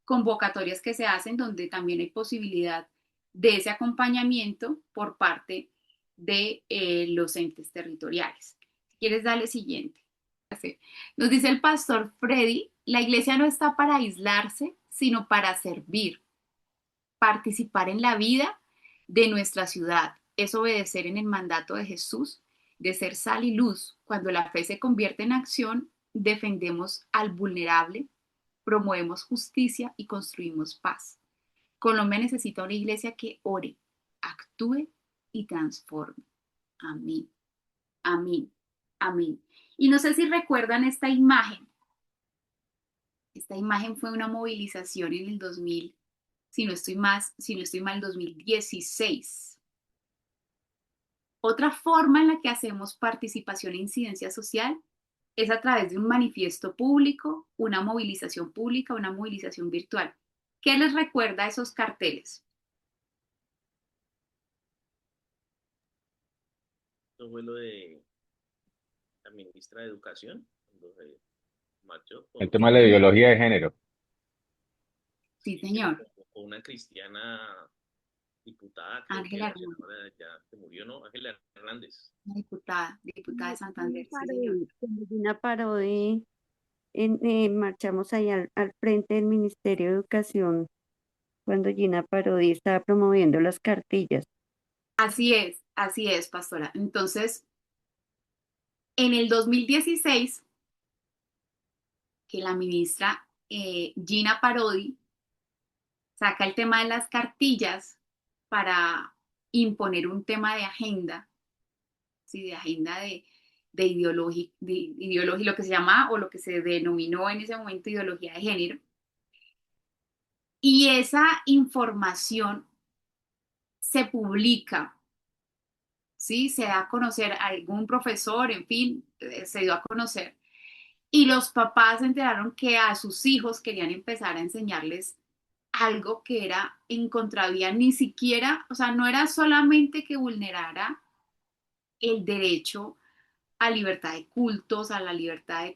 convocatorias que se hacen donde también hay posibilidad de ese acompañamiento por parte de los entes territoriales. Si quieres, dale siguiente. Nos dice el pastor Freddy, la iglesia no está para aislarse, sino para servir, participar en la vida de nuestra ciudad, es obedecer en el mandato de Jesús de ser sal y luz. Cuando la fe se convierte en acción, defendemos al vulnerable, promovemos justicia y construimos paz. Colombia necesita una iglesia que ore, actúe y transforme. Amén, amén, amén. Y no sé si recuerdan esta imagen. Esta imagen fue una movilización en el 2000, si no estoy mal, 2016. Otra forma en la que hacemos participación e incidencia social es a través de un manifiesto público, una movilización pública, una movilización virtual. ¿Qué les recuerda a esos carteles? Eso fue lo de la ministra de Educación, cuando se marchó El con tema de la ideología de género. Sí, sí, pero señor. con una cristiana diputada, creo que Ángela era, Hernández, senadora ya se murió, ¿no? Ángela Hernández. diputada de Santander, sí, señor. Cuando Gina paró marchamos ahí al frente del Ministerio de Educación cuando Gina Parodi estaba promoviendo las cartillas. Así es, pastora. Entonces, en el 2016, que la ministra Gina Parodi saca el tema de las cartillas para imponer un tema de agenda, ¿sí? De agenda de ideología, lo que se llama o lo que se denominó en ese momento ideología de género. Y esa información se publica, ¿sí? Se da a conocer a algún profesor, en fin, se dio a conocer. Y los papás se enteraron que a sus hijos querían empezar a enseñarles algo que era en contravía, ni siquiera, o sea, no era solamente que vulnerara el derecho a libertad de cultos, a la libertad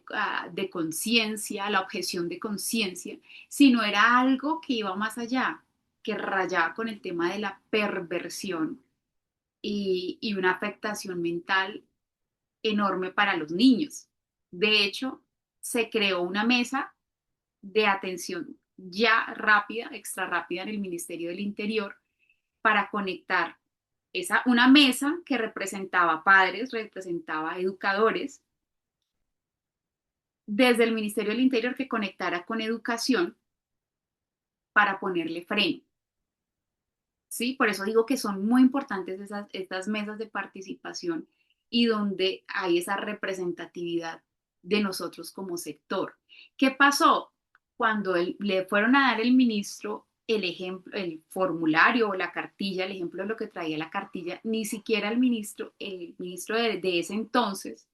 de conciencia, a la objeción de conciencia, sino era algo que iba más allá, que rayaba con el tema de la perversión y una afectación mental enorme para los niños. De hecho, se creó una mesa de atención ya rápida, extra rápida en el Ministerio del Interior para conectar una mesa que representaba padres, representaba educadores, desde el Ministerio del Interior que conectara con educación para ponerle freno. ¿Sí? Por eso digo que son muy importantes estas mesas de participación y donde hay esa representatividad de nosotros como sector. ¿Qué pasó? Cuando le fueron a dar el ministro el ejemplo, el formulario o la cartilla, el ejemplo de lo que traía la cartilla, ni siquiera el ministro de ese entonces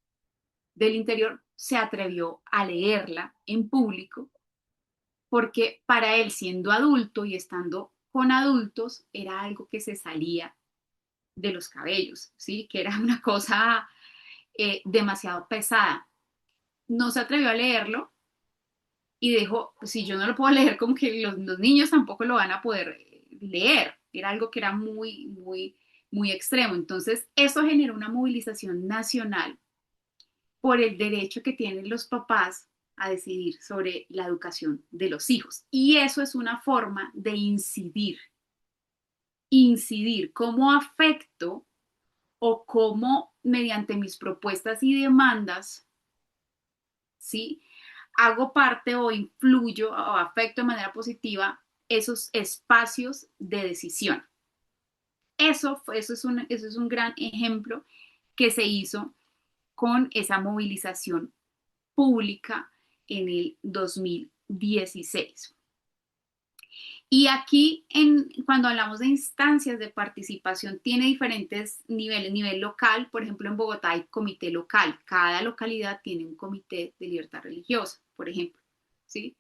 del Interior se atrevió a leerla en público, porque para él, siendo adulto y estando con adultos, era algo que se salía de los cabellos, ¿sí? Que era una cosa demasiado pesada. No se atrevió a leerlo y dijo, pues, si yo no lo puedo leer, como que los niños tampoco lo van a poder leer. Era algo que era muy, muy, muy extremo. Entonces, eso generó una movilización nacional por el derecho que tienen los papás a decidir sobre la educación de los hijos. Y eso es una forma de incidir cómo afecto o cómo mediante mis propuestas y demandas, ¿sí? Hago parte o influyo o afecto de manera positiva esos espacios de decisión. Eso es un gran ejemplo que se hizo con esa movilización pública en el 2016. Y aquí, cuando hablamos de instancias de participación, tiene diferentes niveles. Nivel local, por ejemplo, en Bogotá hay comité local. Cada localidad tiene un comité de libertad religiosa, por ejemplo, ¿sí?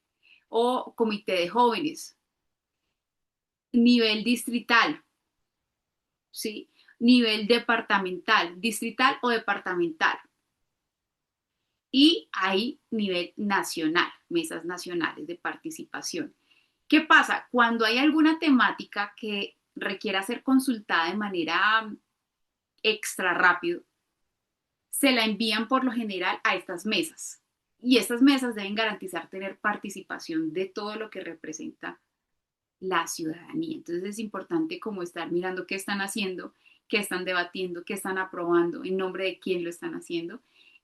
O comité de jóvenes. Nivel distrital, ¿sí? Nivel departamental, distrital o departamental. Y hay nivel nacional, mesas nacionales de participación. ¿Qué pasa? Cuando hay alguna temática que requiera ser consultada de manera extra rápido, se la envían por lo general a estas mesas. Y estas mesas deben garantizar tener participación de todo lo que representa la ciudadanía. Entonces es importante como estar mirando qué están haciendo, qué están debatiendo, qué están aprobando, en nombre de quién lo están haciendo.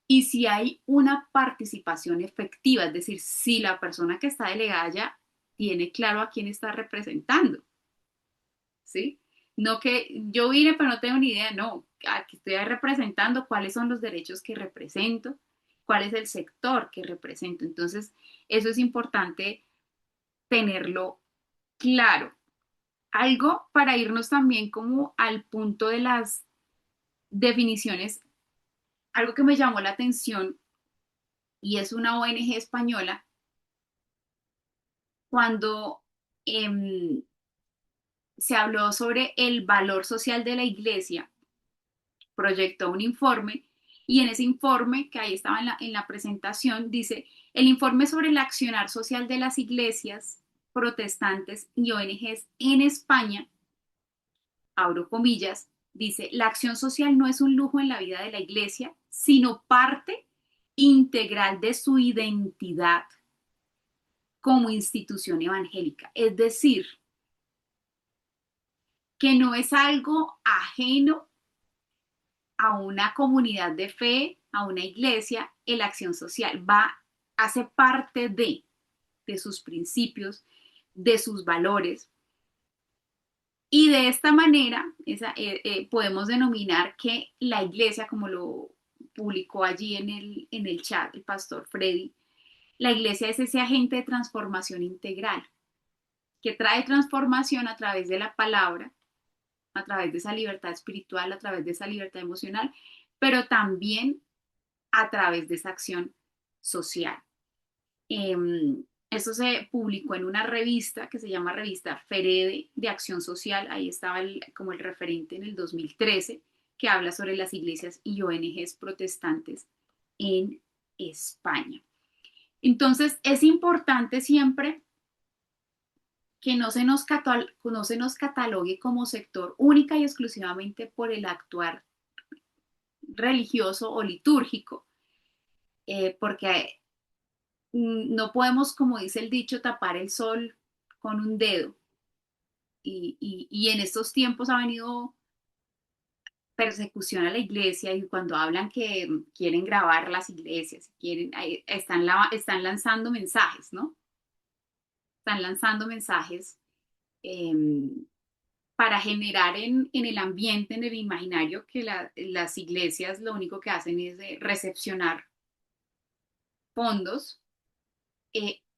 Y si hay una participación efectiva, es decir, si la persona que está delegada ya tiene claro a quién está representando, ¿sí? No que yo vine pero no tengo ni idea, no, aquí estoy representando cuáles son los derechos que represento, cuál es el sector que represento. Entonces, eso es importante tenerlo claro. Algo para irnos también como al punto de las definiciones, algo que me llamó la atención y es una ONG española cuando se habló sobre el valor social de la iglesia, proyectó un informe y en ese informe, que ahí estaba en la presentación, dice, el informe sobre el accionar social de las iglesias protestantes y ONGs en España, abro comillas, dice, la acción social no es un lujo en la vida de la iglesia, sino parte integral de su identidad como institución evangélica. Es decir, que no es algo ajeno a una comunidad de fe, a una iglesia, la acción social hace parte de sus principios, de sus valores. Y de esta manera podemos denominar que la iglesia, como lo publicó allí en el chat el pastor Freddy, la iglesia es ese agente de transformación integral que trae transformación a través de la palabra, a través de esa libertad espiritual, a través de esa libertad emocional, pero también a través de esa acción social. Esto se publicó en una revista que se llama Revista Ferede de Acción Social. Ahí estaba como el referente en el 2013, que habla sobre las iglesias y ONGs protestantes en España. Entonces, es importante siempre que no se nos catalogue como sector única y exclusivamente por el actuar religioso o litúrgico, porque no podemos, como dice el dicho, tapar el sol con un dedo. Y en estos tiempos ha venido persecución a la iglesia, y cuando hablan que quieren grabar las iglesias, están lanzando mensajes, ¿no? Están lanzando mensajes para generar en el ambiente, en el imaginario, que las iglesias lo único que hacen es recepcionar fondos,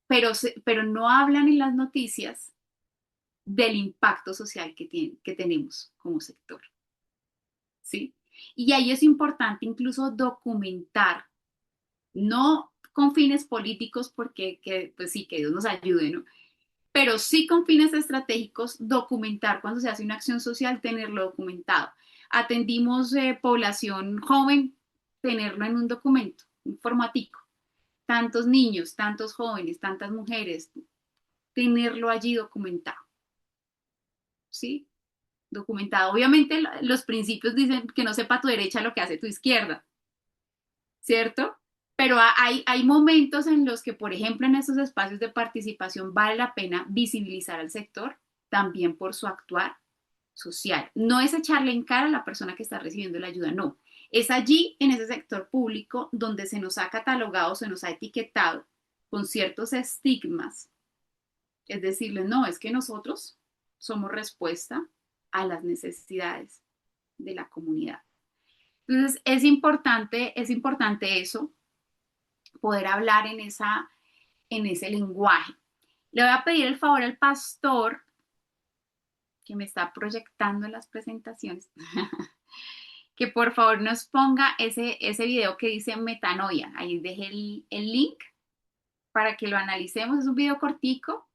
pero no hablan en las noticias del impacto social que tenemos como sector, ¿sí? Y ahí es importante incluso documentar, no con fines políticos, porque pues sí, que Dios nos ayude, ¿no? Pero sí con fines estratégicos, documentar cuando se hace una acción social, tenerlo documentado. Atendimos población joven, tenerlo en un documento, un formatico. Tantos niños, tantos jóvenes, tantas mujeres, tenerlo allí documentado. ¿Sí? Documentado. Obviamente los principios dicen que no sepa tu derecha lo que hace tu izquierda, ¿cierto? Pero hay momentos en los que, por ejemplo, en esos espacios de participación vale la pena visibilizar al sector también por su actuar social. No es echarle en cara a la persona que está recibiendo la ayuda, no. Es allí, en ese sector público, donde se nos ha catalogado, se nos ha etiquetado con ciertos estigmas. Es decirle, no, es que nosotros somos respuesta a las necesidades de la comunidad. Entonces, es importante eso, poder hablar en ese lenguaje. Le voy a pedir el favor al pastor que me está proyectando en las presentaciones, que por favor nos ponga ese video que dice metanoia. Ahí dejé el link para que lo analicemos. Es un video cortico.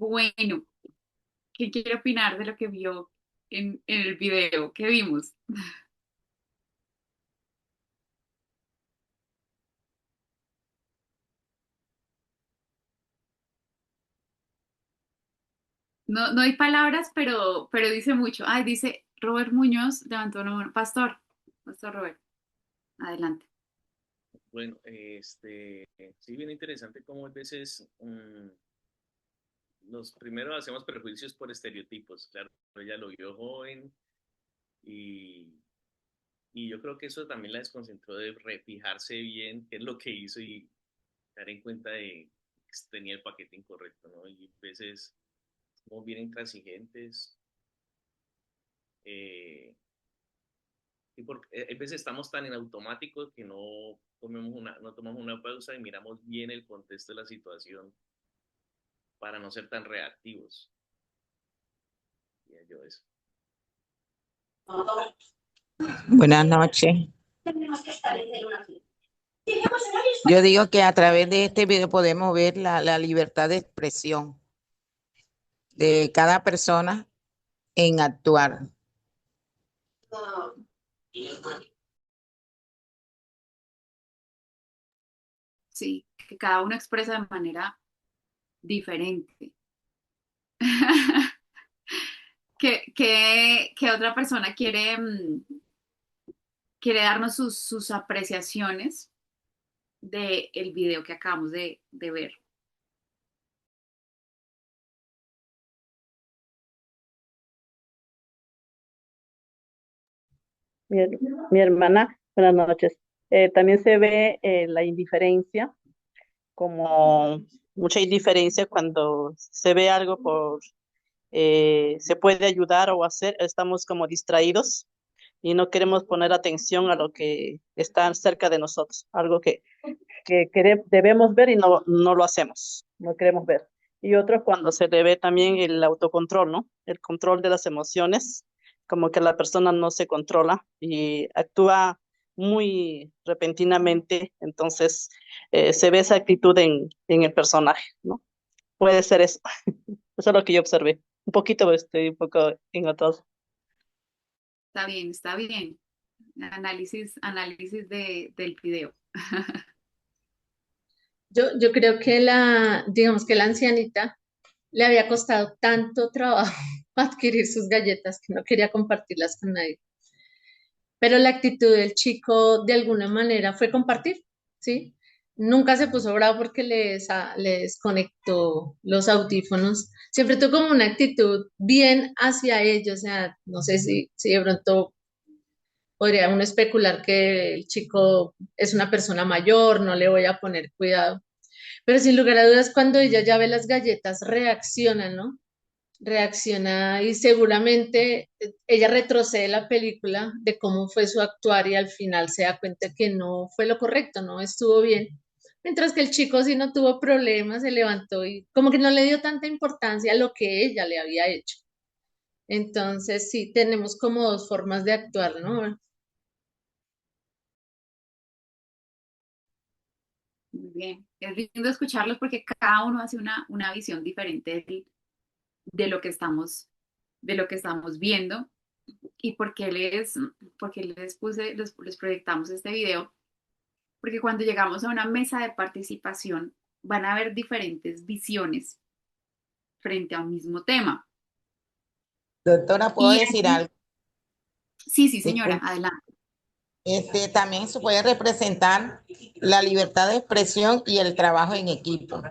Bueno, ¿quién quiere opinar de lo que vio en el video que vimos? No, no hay palabras, pero dice mucho. Ay, dice Robert Muñoz, levantó la mano. Pastor Robert, adelante. Bueno, sí, bien interesante cómo a veces los primeros hacemos prejuicios por estereotipos. Claro, ella lo vio joven y, y yo creo que eso también la desconcentró de refijarse bien qué es lo que hizo y dar en cuenta de que tenía el paquete incorrecto, ¿no? Y a veces somos bien intransigentes eh, y a veces estamos tan en automático que no tomamos una pausa y miramos bien el contexto de la situación para no ser tan reactivos. Diría yo eso. Buenas noches. Yo digo que a través de este video podemos ver la libertad de expresión de cada persona en actuar. Sí, que cada uno expresa de manera diferente. ¿Qué otra persona quiere darnos sus apreciaciones del video que acabamos de ver? Mi, her- mi hermana, buenas noches. También se ve la indiferencia, como mucha indiferencia cuando se ve algo se puede ayudar o hacer, estamos como distraídos y no queremos poner atención a lo que está cerca de nosotros, algo que debemos ver y no lo hacemos, no queremos ver. Y otro cuando se le ve también el autocontrol, ¿no? El control de las emociones, como que la persona no se controla y actúa muy repentinamente, entonces se ve esa actitud en el personaje, ¿no? Puede ser eso. Eso es lo que yo observé. Un poquito, un poco engatado. Está bien, está bien. Análisis del video. Yo creo que digamos que la ancianita le había costado tanto trabajo adquirir sus galletas que no quería compartirlas con nadie. Pero la actitud del chico de alguna manera fue compartir, ¿sí? Nunca se puso bravo porque le desconectó los audífonos. Siempre tuvo como una actitud bien hacia ellos. O sea, no sé si de pronto podría uno especular que el chico es una persona mayor, no le voy a poner cuidado. Pero sin lugar a dudas, cuando ella ya ve las galletas, reacciona, ¿no? Reacciona y seguramente ella retrocede la película de cómo fue su actuar y al final se da cuenta que no fue lo correcto, no estuvo bien. Mientras que el chico sí no tuvo problemas, se levantó y como que no le dio tanta importancia a lo que ella le había hecho. Entonces sí, tenemos como dos formas de actuar, ¿no? Muy bien. Es lindo escucharlos porque cada uno hace una visión diferente de lo que de lo que estamos viendo y por qué les proyectamos este video. Porque cuando llegamos a una mesa de participación van a haber diferentes visiones frente a un mismo tema. Doctora, ¿puedo Y decir algo? sí, sí, señora, Disculpe. adelante. También se puede representar la libertad de expresión y el trabajo en equipo,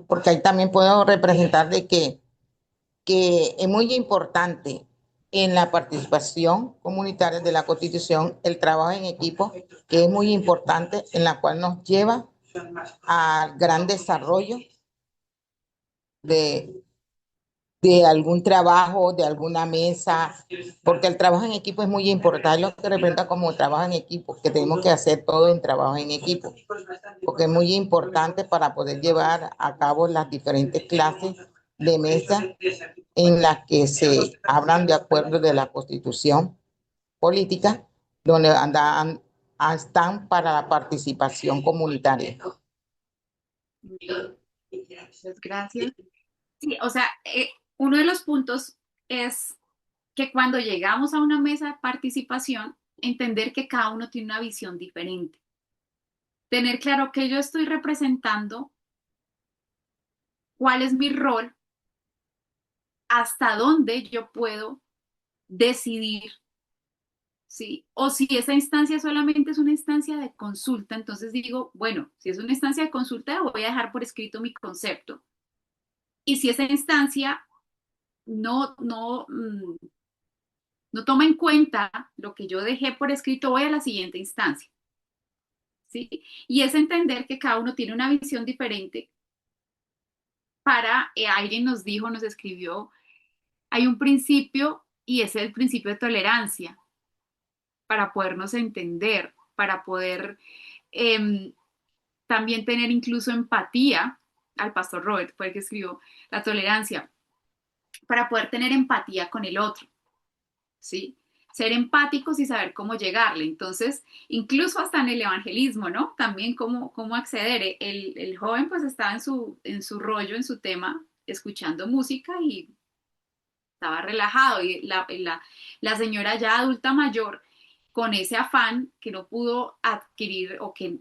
porque ahí también puedo representar de que es muy importante en la participación comunitaria de la Constitución el trabajo en equipo, que es muy importante, en la cual nos lleva al gran desarrollo de, de algún trabajo, de alguna mesa, porque el trabajo en equipo es muy importante, lo que representa como trabajo en equipo, que tenemos que hacer todo en trabajo en equipo, porque es muy importante para poder llevar a cabo las diferentes clases de mesa en las que se hablan de acuerdo de la Constitución política, donde están para la participación comunitaria. Muchas gracias. Sí, o sea, uno de los puntos es que cuando llegamos a una mesa de participación, entender que cada uno tiene una visión diferente. Tener claro que yo estoy representando, cuál es mi rol, hasta dónde yo puedo decidir, ¿sí? O si esa instancia solamente es una instancia de consulta, entonces digo, bueno, si es una instancia de consulta, voy a dejar por escrito mi concepto. Y si esa instancia no toma en cuenta lo que yo dejé por escrito, voy a la siguiente instancia, ¿sí? Y es entender que cada uno tiene una visión diferente para, alguien nos dijo, nos escribió, hay un principio y ese es el principio de tolerancia para podernos entender, para poder eh, también tener incluso empatía. Al pastor Robert fue el que escribió la tolerancia, para poder tener empatía con el otro, ¿sí? Ser empáticos y saber cómo llegarle. Entonces, incluso hasta en el evangelismo, ¿no? También cómo acceder. El joven pues estaba en su rollo, en su tema, escuchando música y estaba relajado. Y la señora ya adulta mayor, con ese afán que no pudo adquirir o que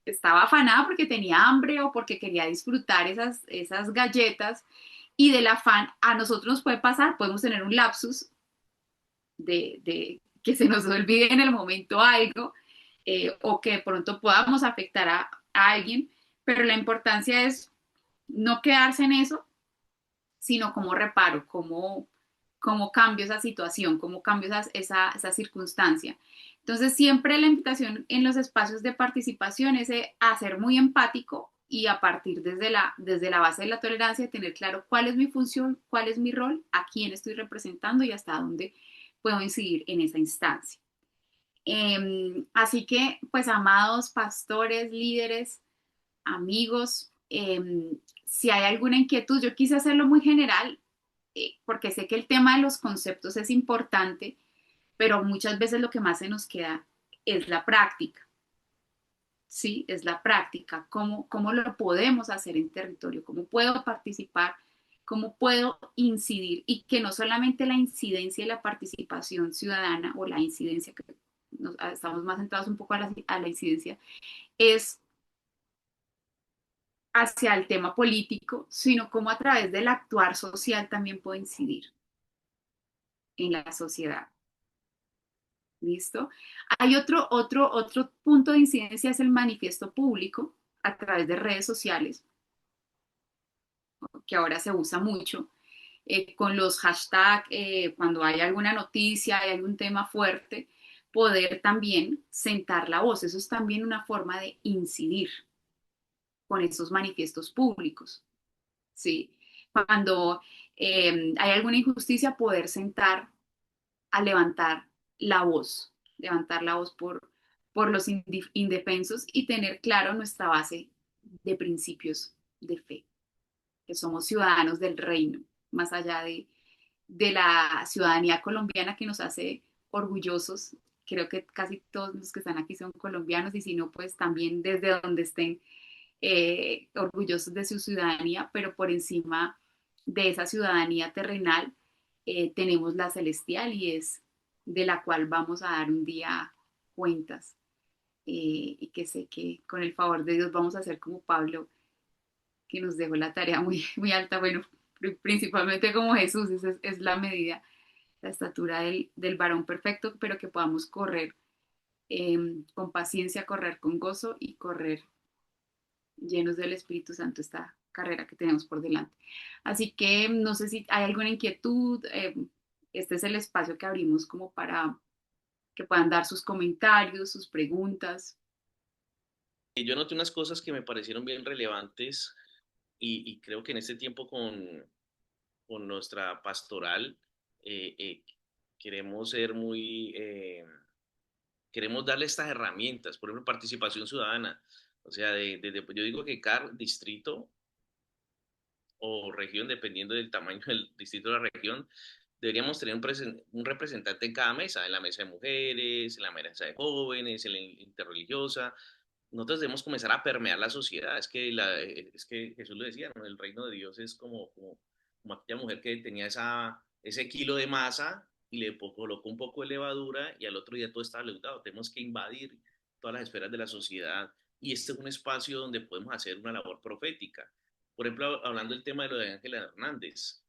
estaba afanada porque tenía hambre o porque quería disfrutar esas galletas, y del afán a nosotros nos puede pasar, podemos tener un lapsus de que se nos olvide en el momento algo, o que de pronto podamos afectar a alguien, pero la importancia es no quedarse en eso, sino cómo reparo, cómo cambio esa situación, cómo cambio esa circunstancia. Entonces, siempre la invitación en los espacios de participación es a ser muy empático y a partir desde la base de la tolerancia, tener claro cuál es mi función, cuál es mi rol, a quién estoy representando y hasta dónde puedo incidir en esa instancia. Así que, pues, amados pastores, líderes, amigos, si hay alguna inquietud, yo quise hacerlo muy general, porque sé que el tema de los conceptos es importante, pero muchas veces lo que más se nos queda es la práctica, ¿sí? Es la práctica, cómo lo podemos hacer en territorio, cómo puedo participar, cómo puedo incidir, y que no solamente la incidencia y la participación ciudadana, o la incidencia, que estamos más centrados un poco a la incidencia, es hacia el tema político, sino cómo a través del actuar social también puedo incidir en la sociedad. ¿Listo? Hay otro punto de incidencia, es el manifiesto público a través de redes sociales, que ahora se usa mucho, con los hashtags, cuando hay alguna noticia, hay algún tema fuerte, poder también sentar la voz. Eso es también una forma de incidir con esos manifiestos públicos, ¿sí? Cuando hay alguna injusticia, poder sentar a levantar la voz por los indefensos, y tener claro nuestra base de principios de fe, que somos ciudadanos del reino, más allá de la ciudadanía colombiana que nos hace orgullosos. Creo que casi todos los que están aquí son colombianos, y si no, pues también desde donde estén, orgullosos de su ciudadanía, pero por encima de esa ciudadanía terrenal, tenemos la celestial, y es de la cual vamos a dar un día cuentas, y que sé que con el favor de Dios vamos a hacer como Pablo, que nos dejó la tarea muy, muy alta, bueno, principalmente como Jesús. Esa es la medida, la estatura del varón perfecto, pero que podamos correr, con paciencia, correr con gozo y correr llenos del Espíritu Santo esta carrera que tenemos por delante. Así que no sé si hay alguna inquietud. Este es el espacio que abrimos como para que puedan dar sus comentarios, sus preguntas. Yo noté unas cosas que me parecieron bien relevantes y creo que en este tiempo con nuestra pastoral eh, eh, queremos ser muy, queremos darle estas herramientas, por ejemplo, participación ciudadana. O sea, yo digo que cada distrito o región, dependiendo del tamaño del distrito de la región, deberíamos tener un representante en cada mesa, en la mesa de mujeres, en la mesa de jóvenes, en la interreligiosa. Nosotros debemos comenzar a permear la sociedad. Es que Jesús lo decía, ¿no? El reino de Dios es como como aquella mujer que tenía ese kilo de masa y le colocó un poco de levadura y al otro día todo estaba leudado. Tenemos que invadir todas las esferas de la sociedad y este es un espacio donde podemos hacer una labor profética. Por ejemplo, hablando del tema de lo de Ángela Hernández,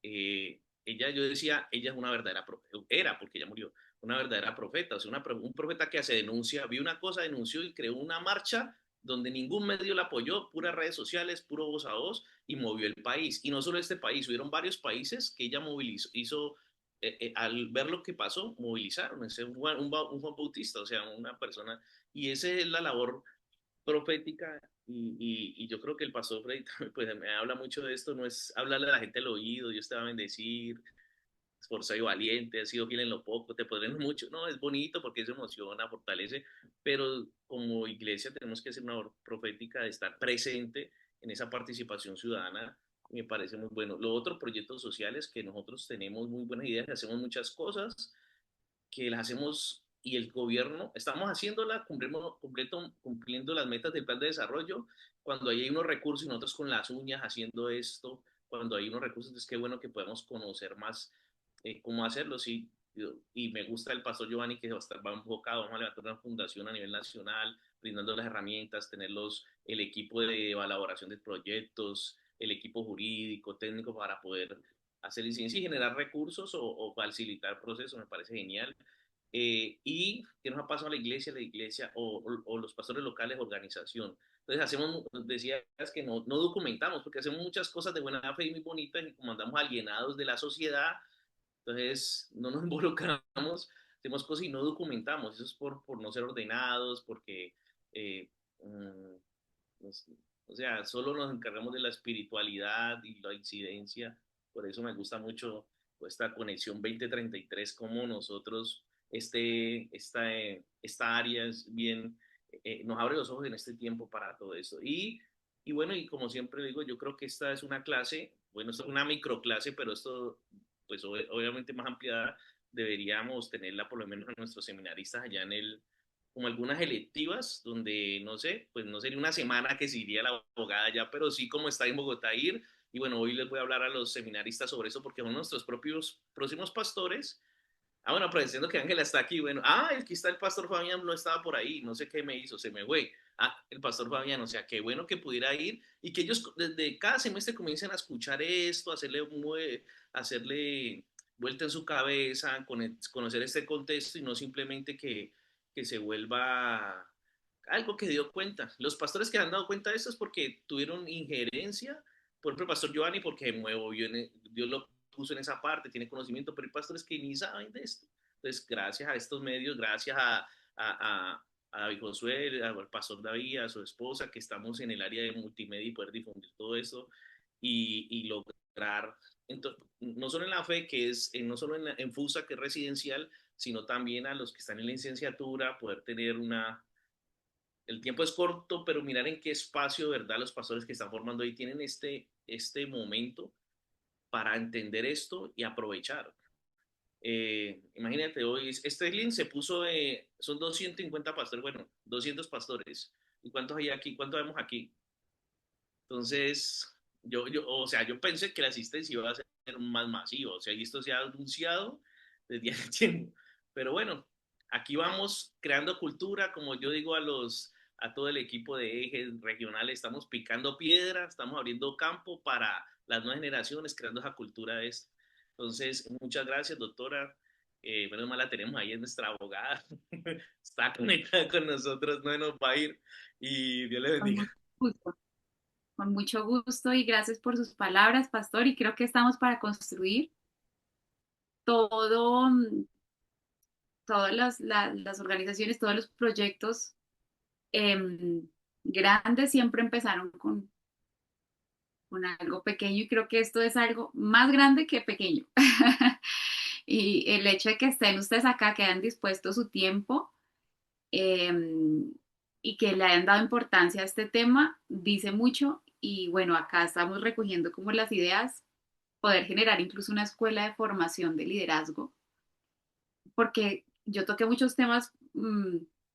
ella, yo decía, ella es una verdadera, era porque ella murió, una verdadera profeta, o sea, un profeta que hace denuncia, vio una cosa, denunció y creó una marcha donde ningún medio la apoyó, puras redes sociales, puro voz a voz, y movió el país. Y no solo este país, hubieron varios países que ella movilizó, hizo, al ver lo que pasó, movilizaron. Ese un Juan Bautista, o sea, una persona, y esa es la labor profética y yo creo que el pastor Freddy pues me habla mucho de esto, no es hablarle a la gente al oído, Dios te va a bendecir, esforzado y valiente, has sido fiel en lo poco, te podrán mucho, no, es bonito porque eso emociona, fortalece, pero como iglesia tenemos que hacer una labor profética de estar presente en esa participación ciudadana, me parece muy bueno. Los otros proyectos sociales que nosotros tenemos muy buenas ideas, hacemos muchas cosas, que las hacemos y el gobierno, estamos haciéndola, cumpliendo las metas del plan de desarrollo, cuando hay unos recursos y nosotros con las uñas haciendo esto, cuando hay unos recursos, entonces qué bueno que podamos conocer más cómo hacerlo, sí, y me gusta el pastor Giovanni que va enfocado, vamos a levantar una fundación a nivel nacional, brindando las herramientas, tener el equipo de elaboración de proyectos, el equipo jurídico, técnico para poder hacer licencia y generar recursos o facilitar procesos, me parece genial. Y qué nos ha pasado a la iglesia o los pastores locales, organización. Entonces hacemos, decías que no documentamos, porque hacemos muchas cosas de buena fe y muy bonitas y como andamos alienados de la sociedad, entonces no nos involucramos, hacemos cosas y no documentamos. Eso es por no ser ordenados, porque, eh, um, nos, o sea, solo nos encargamos de la espiritualidad y la incidencia. Por eso me gusta mucho esta conexión 2033, como nosotros, esta área es bien, nos abre los ojos en este tiempo para todo esto. Y bueno, y como siempre digo, yo creo que esta es una clase, bueno, esto es una microclase, pero esto, pues obviamente más ampliada, deberíamos tenerla por lo menos a nuestros seminaristas allá como algunas electivas donde, no sé, pues no sería una semana que se iría la abogada ya, pero sí como está en Bogotá ir. Y bueno, hoy les voy a hablar a los seminaristas sobre eso porque son nuestros propios próximos pastores. Ah, bueno, aprovechando que Ángela está aquí, bueno, aquí está el pastor Fabián, no estaba por ahí, no sé qué me hizo, se me fue. El pastor Fabián, o sea, qué bueno que pudiera ir y que ellos desde cada semestre comiencen a escuchar esto, hacerle vuelta en su cabeza, conocer este contexto y no simplemente que se vuelva algo que dio cuenta. Los pastores que han dado cuenta de esto es porque tuvieron injerencia, por ejemplo, el pastor Giovanni, porque Dios lo puso en esa parte, tiene conocimiento, pero hay pastores que ni saben de esto. Entonces, gracias a estos medios, gracias a David Josué, al pastor David, a su esposa, que estamos en el área de multimedia y poder difundir todo eso y lograr, entonces, no solo en la fe, que es, no solo en FUSA, que es residencial, sino también a los que están en la licenciatura, poder tener el tiempo es corto, pero mirar en qué espacio, ¿verdad? Los pastores que están formando ahí tienen este momento para entender esto y aprovechar. Imagínate, hoy este link se puso, son 250 pastores, bueno, 200 pastores. ¿Y cuántos hay aquí? ¿Cuántos vemos aquí? Entonces, o sea, yo pensé que la asistencia iba a ser más masiva, o sea, y esto se ha anunciado desde hace tiempo. Pero bueno, aquí vamos creando cultura, como yo digo a todo el equipo de ejes regionales, estamos picando piedra, estamos abriendo campo para las nuevas generaciones, creando esa cultura de esto. Entonces, muchas gracias, doctora. Menos mal la tenemos ahí, es nuestra abogada. Está conectada con nosotros, no nos va a ir. Y Dios le Con bendiga. mucho gusto, con mucho gusto y gracias por sus palabras, pastor. Y creo que estamos para construir todo, todas las organizaciones, todos los proyectos em, grandes siempre empezaron con algo pequeño y creo que esto es algo más grande que pequeño. Y el hecho de que estén ustedes acá, que hayan dispuesto su tiempo y que le hayan dado importancia a este tema, dice mucho. Y bueno, acá estamos recogiendo como las ideas, poder generar incluso una escuela de formación de liderazgo, porque yo toqué muchos temas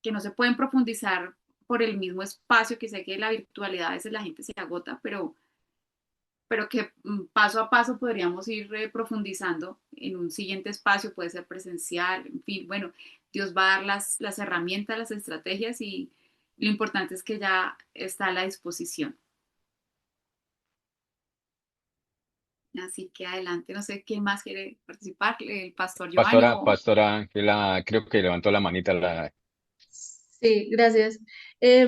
que no se pueden profundizar por el mismo espacio, que sé que la virtualidad a veces la gente se agota, pero pero que paso a paso podríamos ir profundizando en un siguiente espacio, puede ser presencial, en fin, bueno, Dios va a dar las herramientas, las estrategias y lo importante es que ya está a la disposición. Así que adelante, no sé quién más quiere participar, el pastor Giovanni o... Pastora Ángela, creo que levantó la manita. Sí, gracias.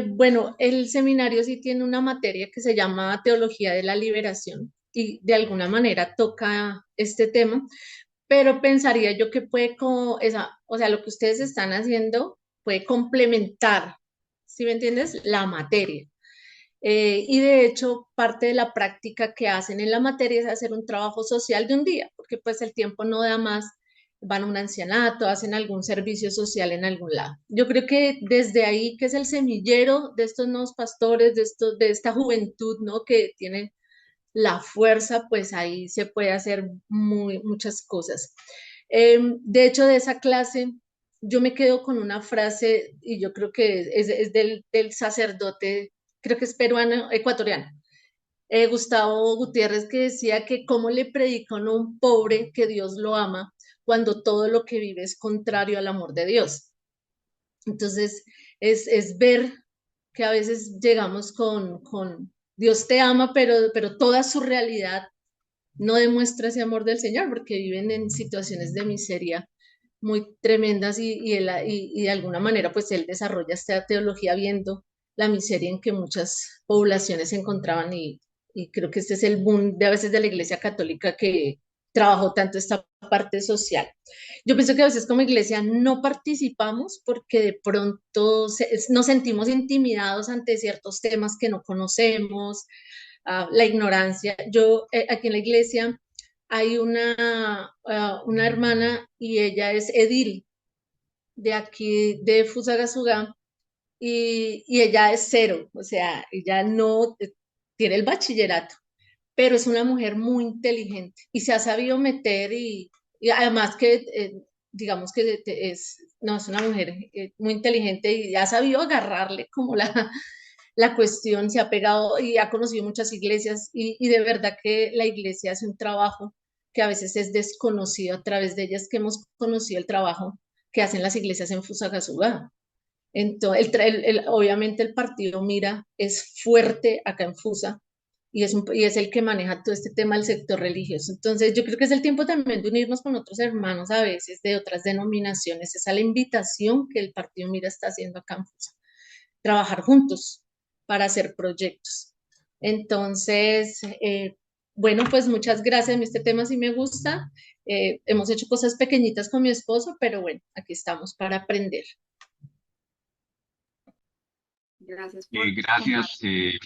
Bueno, el seminario sí tiene una materia que se llama Teología de la Liberación y de alguna manera toca este tema, pero pensaría yo que puede, o sea, lo que ustedes están haciendo puede complementar, ¿sí me entiendes? La materia. Y de hecho, parte de la práctica que hacen en la materia es hacer un trabajo social de un día, porque pues el tiempo no da más, van a un ancianato, hacen algún servicio social en algún lado. Yo creo que desde ahí, que es el semillero de estos nuevos pastores, de esta juventud, ¿no? Que tienen la fuerza, pues ahí se puede hacer muchas cosas. De hecho, de esa clase, yo me quedo con una frase, y yo creo que es del sacerdote, creo que es peruano, ecuatoriano, Gustavo Gutiérrez, que decía que cómo le predica a un pobre que Dios lo ama cuando todo lo que vive es contrario al amor de Dios. Entonces, es ver que a veces llegamos con Dios te ama, pero toda su realidad no demuestra ese amor del Señor porque viven en situaciones de miseria muy tremendas y de alguna manera pues él desarrolla esta teología viendo la miseria en que muchas poblaciones se encontraban y creo que este es el boom de a veces de la Iglesia Católica que trabajó tanto esta parte social. Yo pienso que a veces como iglesia no participamos porque de pronto nos sentimos intimidados ante ciertos temas que no conocemos, la ignorancia. Yo aquí en la iglesia hay una hermana y ella es edil de aquí de Fusagasugá y ella es cero, o sea, ella no tiene el bachillerato, pero es una mujer muy inteligente y se ha sabido meter y además que digamos que no, es una mujer muy inteligente y ha sabido agarrarle como la cuestión, se ha pegado y ha conocido muchas iglesias y de verdad que la iglesia hace un trabajo que a veces es desconocido a través de ellas que hemos conocido el trabajo que hacen las iglesias en Fusagasugá. Entonces, obviamente el partido Mira es fuerte acá en Fusa y es el que maneja todo este tema del sector religioso. Entonces, yo creo que es el tiempo también de unirnos con otros hermanos a veces de otras denominaciones. Esa es la invitación que el partido Mira está haciendo acá en Fusa. Trabajar juntos para hacer proyectos. Entonces, bueno, pues muchas gracias. Este tema sí me gusta. Hemos hecho cosas pequeñitas con mi esposo, pero bueno, aquí estamos para aprender. Gracias por Y gracias, compartir.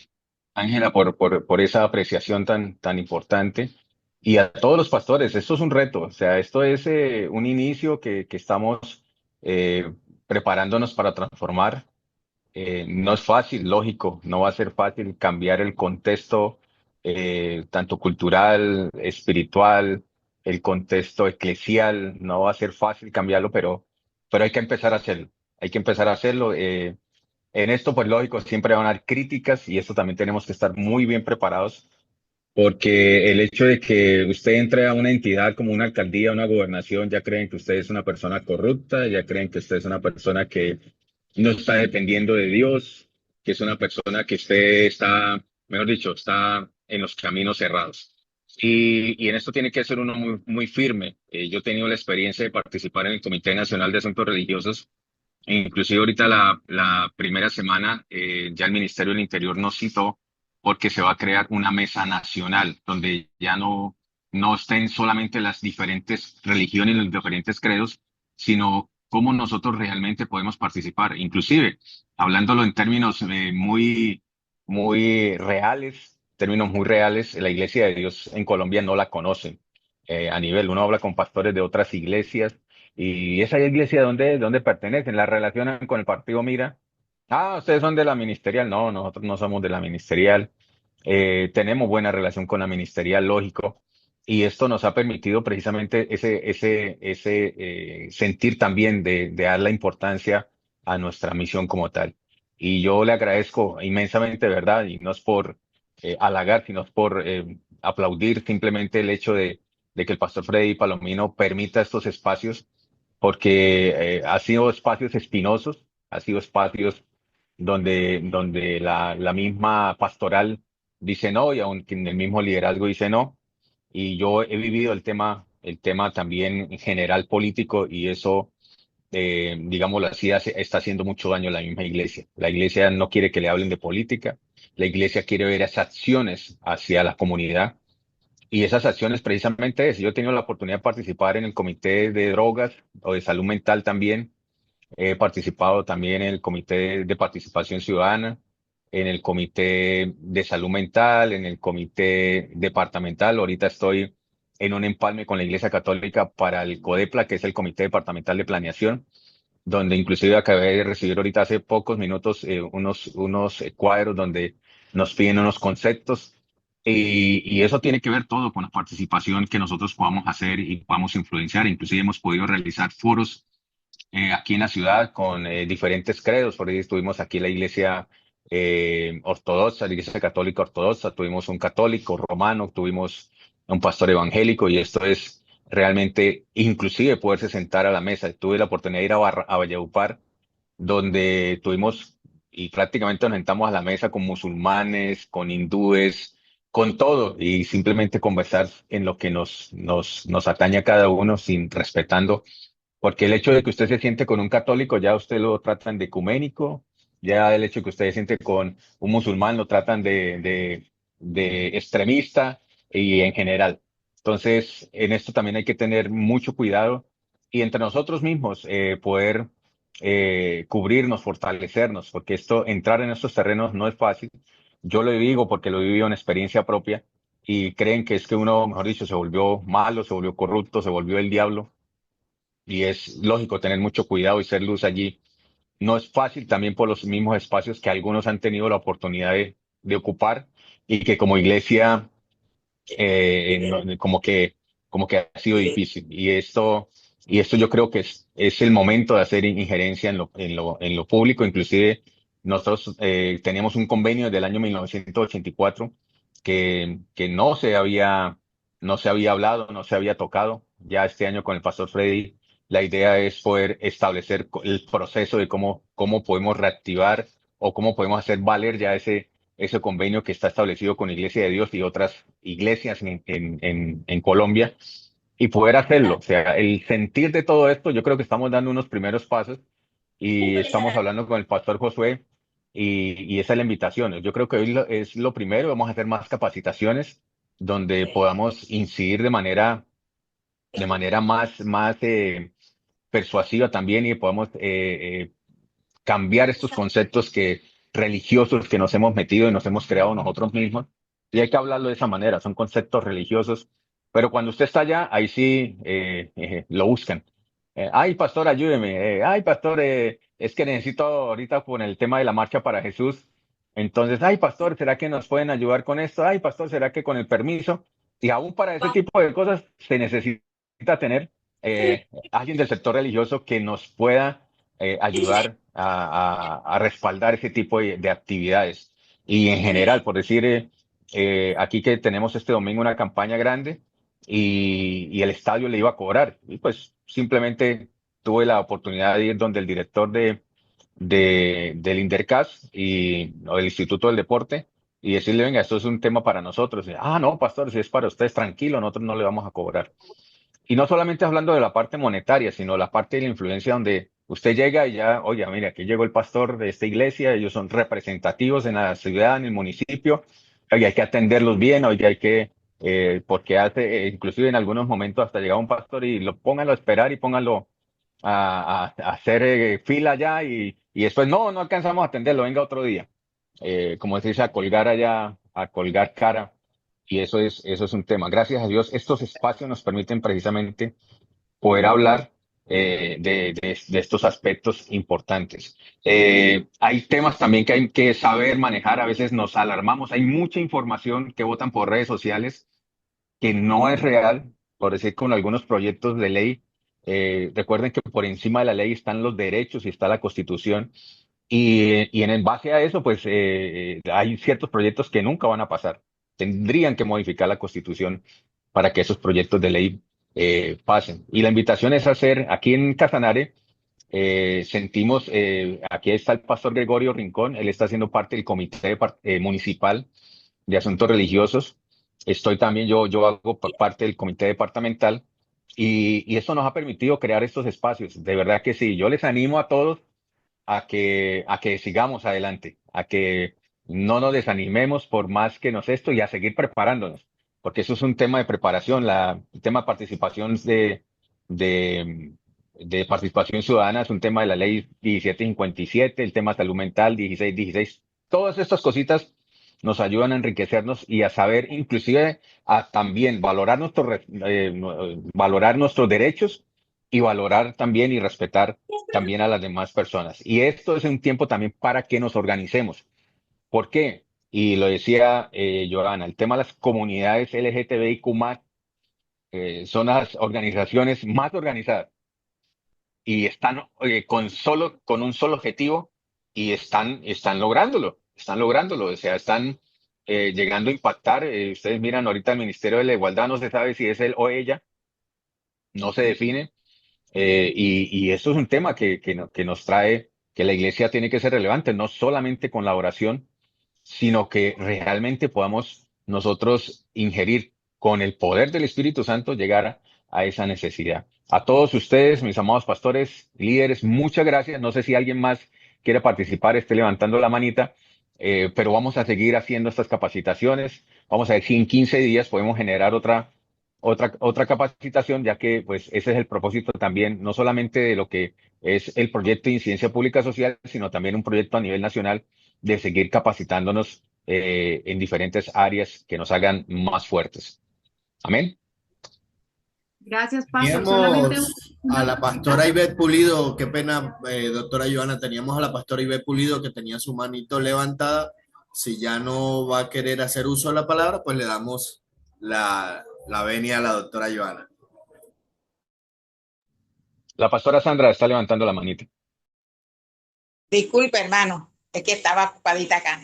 Ángela, por esa apreciación tan importante. Y a todos los pastores, esto es un reto, o sea, esto es un inicio que estamos eh, preparándonos para transformar. No es fácil, lógico, no va a ser fácil cambiar el contexto tanto cultural, espiritual, el contexto eclesial, no va a ser fácil cambiarlo, pero hay que empezar a hacerlo, hay que empezar a hacerlo. En esto, pues lógico, siempre van a haber críticas y esto también tenemos que estar muy bien preparados porque el hecho de que usted entre a una entidad como una alcaldía, una gobernación, ya creen que usted es una persona corrupta, ya creen que usted es una persona que no está dependiendo de Dios, que es una persona que usted está, mejor dicho, está en los caminos cerrados. Y en esto tiene que ser uno muy firme. Yo he tenido la experiencia de participar en el Comité Nacional de Asuntos Religiosos. Inclusive ahorita la primera semana ya el Ministerio del Interior nos citó porque se va a crear una mesa nacional donde ya no estén solamente las diferentes religiones y los diferentes credos, sino cómo nosotros realmente podemos participar. Inclusive, hablándolo en términos muy reales, términos muy reales, la Iglesia de Dios en Colombia no la conocen. A nivel, uno habla con pastores de otras iglesias y esa iglesia, ¿dónde pertenecen? La relacionan con el partido Mira. Ah, ustedes son de la ministerial. No, nosotros no somos de la ministerial. Tenemos buena relación con la ministerial, lógico. Y esto nos ha permitido precisamente ese sentir también de dar la importancia a nuestra misión como tal. Y yo le agradezco inmensamente, ¿verdad? Y no es por halagar, sino es por aplaudir simplemente el hecho de que el pastor Freddy Palomino permita estos espacios, porque ha sido espacios espinosos, ha sido espacios donde la misma pastoral dice no, y aunque en el mismo liderazgo dice no. Y yo he vivido el tema también en general político, y eso, digámoslo así, está haciendo mucho daño a la misma iglesia. La iglesia no quiere que le hablen de política, la iglesia quiere ver esas acciones hacia la comunidad, y esas acciones precisamente es. Yo he tenido la oportunidad de participar en el comité de drogas o de salud mental también. He participado también en el comité de participación ciudadana, en el comité de salud mental, en el comité departamental. Ahorita estoy en un empalme con la Iglesia Católica para el CODEPLA, que es el Comité Departamental de Planeación, donde inclusive acabé de recibir ahorita hace pocos minutos unos cuadros donde nos piden unos conceptos, y eso tiene que ver todo con la participación que nosotros podamos hacer y podamos influenciar. Inclusive hemos podido realizar foros aquí en la ciudad con diferentes credos. Por ahí estuvimos aquí en la iglesia ortodoxa, la iglesia católica ortodoxa, tuvimos un católico romano, tuvimos un pastor evangélico, y esto es realmente inclusive poderse sentar a la mesa. Tuve la oportunidad de ir a Valledupar, donde tuvimos y prácticamente nos sentamos a la mesa con musulmanes, con hindúes, con todo, y simplemente conversar en lo que nos atañe a cada uno, sin respetando, porque el hecho de que usted se siente con un católico, ya usted lo tratan de ecuménico, ya el hecho de que usted se siente con un musulmán lo tratan de extremista, y en general. Entonces, en esto también hay que tener mucho cuidado, y entre nosotros mismos poder cubrirnos, fortalecernos, porque entrar en estos terrenos no es fácil. Yo lo digo porque lo he vivido en experiencia propia, y creen que es que uno, mejor dicho, se volvió malo, se volvió corrupto, se volvió el diablo, y es lógico tener mucho cuidado y ser luz allí. No es fácil también por los mismos espacios que algunos han tenido la oportunidad de ocupar, y que como iglesia como que ha sido difícil. Y esto yo creo que es el momento de hacer injerencia en lo público. Inclusive nosotros teníamos un convenio desde el año 1984 que no se había hablado, no se había tocado. Ya este año con el pastor Freddy, la idea es poder establecer el proceso de cómo podemos reactivar o cómo podemos hacer valer ya ese convenio que está establecido con Iglesia de Dios y otras iglesias en Colombia, y poder hacerlo. O sea, el sentir de todo esto, yo creo que estamos dando unos primeros pasos, y estamos hablando con el pastor Josué, y esa es la invitación. Yo creo que hoy es lo primero. Vamos a hacer más capacitaciones donde podamos incidir de manera más persuasiva también, y podamos cambiar estos conceptos religiosos que nos hemos metido y nos hemos creado nosotros mismos. Y hay que hablarlo de esa manera, son conceptos religiosos. Pero cuando usted está allá, ahí sí lo buscan. Ay, pastor, ayúdeme. Ay, pastor, es que necesito ahorita con el tema de la marcha para Jesús. Entonces, ay, pastor, ¿será que nos pueden ayudar con esto? Ay, pastor, ¿será que con el permiso? Y aún para ese tipo de cosas se necesita tener alguien del sector religioso que nos pueda ayudar a respaldar ese tipo de actividades. Y en general, por decir, aquí que tenemos este domingo una campaña grande, y el estadio le iba a cobrar. Y pues simplemente tuve la oportunidad de ir donde el director del Indercas o del Instituto del Deporte, y decirle, venga, esto es un tema para nosotros. Y, no, pastor, si es para ustedes, tranquilo, nosotros no le vamos a cobrar. Y no solamente hablando de la parte monetaria, sino la parte de la influencia, donde usted llega y ya, oye, mira, aquí llegó el pastor de esta iglesia, ellos son representativos en la ciudad, en el municipio, oye, hay que atenderlos bien, oye, porque inclusive en algunos momentos hasta llega un pastor y pónganlo a esperar y pónganlo a hacer fila allá, y después no alcanzamos a atenderlo, venga otro día. Como decirse, a colgar allá, a colgar cara. Y eso es un tema. Gracias a Dios, estos espacios nos permiten precisamente poder hablar de estos aspectos importantes. Hay temas también que hay que saber manejar. A veces nos alarmamos. Hay mucha información que botan por redes sociales que no es real, por decir, con algunos proyectos de ley. Recuerden que por encima de la ley están los derechos y está la Constitución. Y en base a eso, pues hay ciertos proyectos que nunca van a pasar. tendrían que modificar la Constitución para que esos proyectos de ley pasen. Y la invitación es hacer, aquí en Casanare, sentimos, aquí está el pastor Gregorio Rincón, él está haciendo parte del comité municipal de asuntos religiosos. Estoy también, yo hago parte del comité departamental y esto nos ha permitido crear estos espacios. De verdad que sí, yo les animo a todos a que sigamos adelante, a que no nos desanimemos por más que nos esto y a seguir preparándonos, porque eso es un tema de preparación, el tema de participación de, de participación ciudadana es un tema de la ley 1757, el tema de salud mental 1616. Todas estas cositas nos ayudan a enriquecernos y a saber, inclusive, a también valorar valorar nuestros derechos y valorar también y respetar también a las demás personas. Y esto es un tiempo también para que nos organicemos. ¿Por qué? Y lo decía Johanna, el tema de las comunidades LGTBIQ+, son las organizaciones más organizadas y están con un solo objetivo y están lográndolo, o sea, están llegando a impactar. Ustedes miran ahorita el Ministerio de la Igualdad, no se sabe si es él o ella, no se define. Y esto es un tema que nos trae que la iglesia tiene que ser relevante, no solamente con la oración, sino que realmente podamos nosotros ingerir con el poder del Espíritu Santo, llegar a esa necesidad. A todos ustedes, mis amados pastores, líderes, muchas gracias. No sé si alguien más quiere participar, esté levantando la manita, pero vamos a seguir haciendo estas capacitaciones. Vamos a ver si en 15 días podemos generar otra capacitación, ya que pues ese es el propósito también, no solamente de lo que es el proyecto de incidencia pública social, sino también un proyecto a nivel nacional de seguir capacitándonos en diferentes áreas que nos hagan más fuertes. Amén. Gracias, Pastor. Solamente Teníamos a una la cosita. pastora Ivette Pulido, qué pena, doctora Joana, teníamos a la pastora Ivette Pulido que tenía su manito levantada. Si ya no va a querer hacer uso de la palabra, pues le damos la venia a la doctora Joana. La pastora Sandra está levantando la manita. Disculpe, hermano, es que estaba ocupadita acá.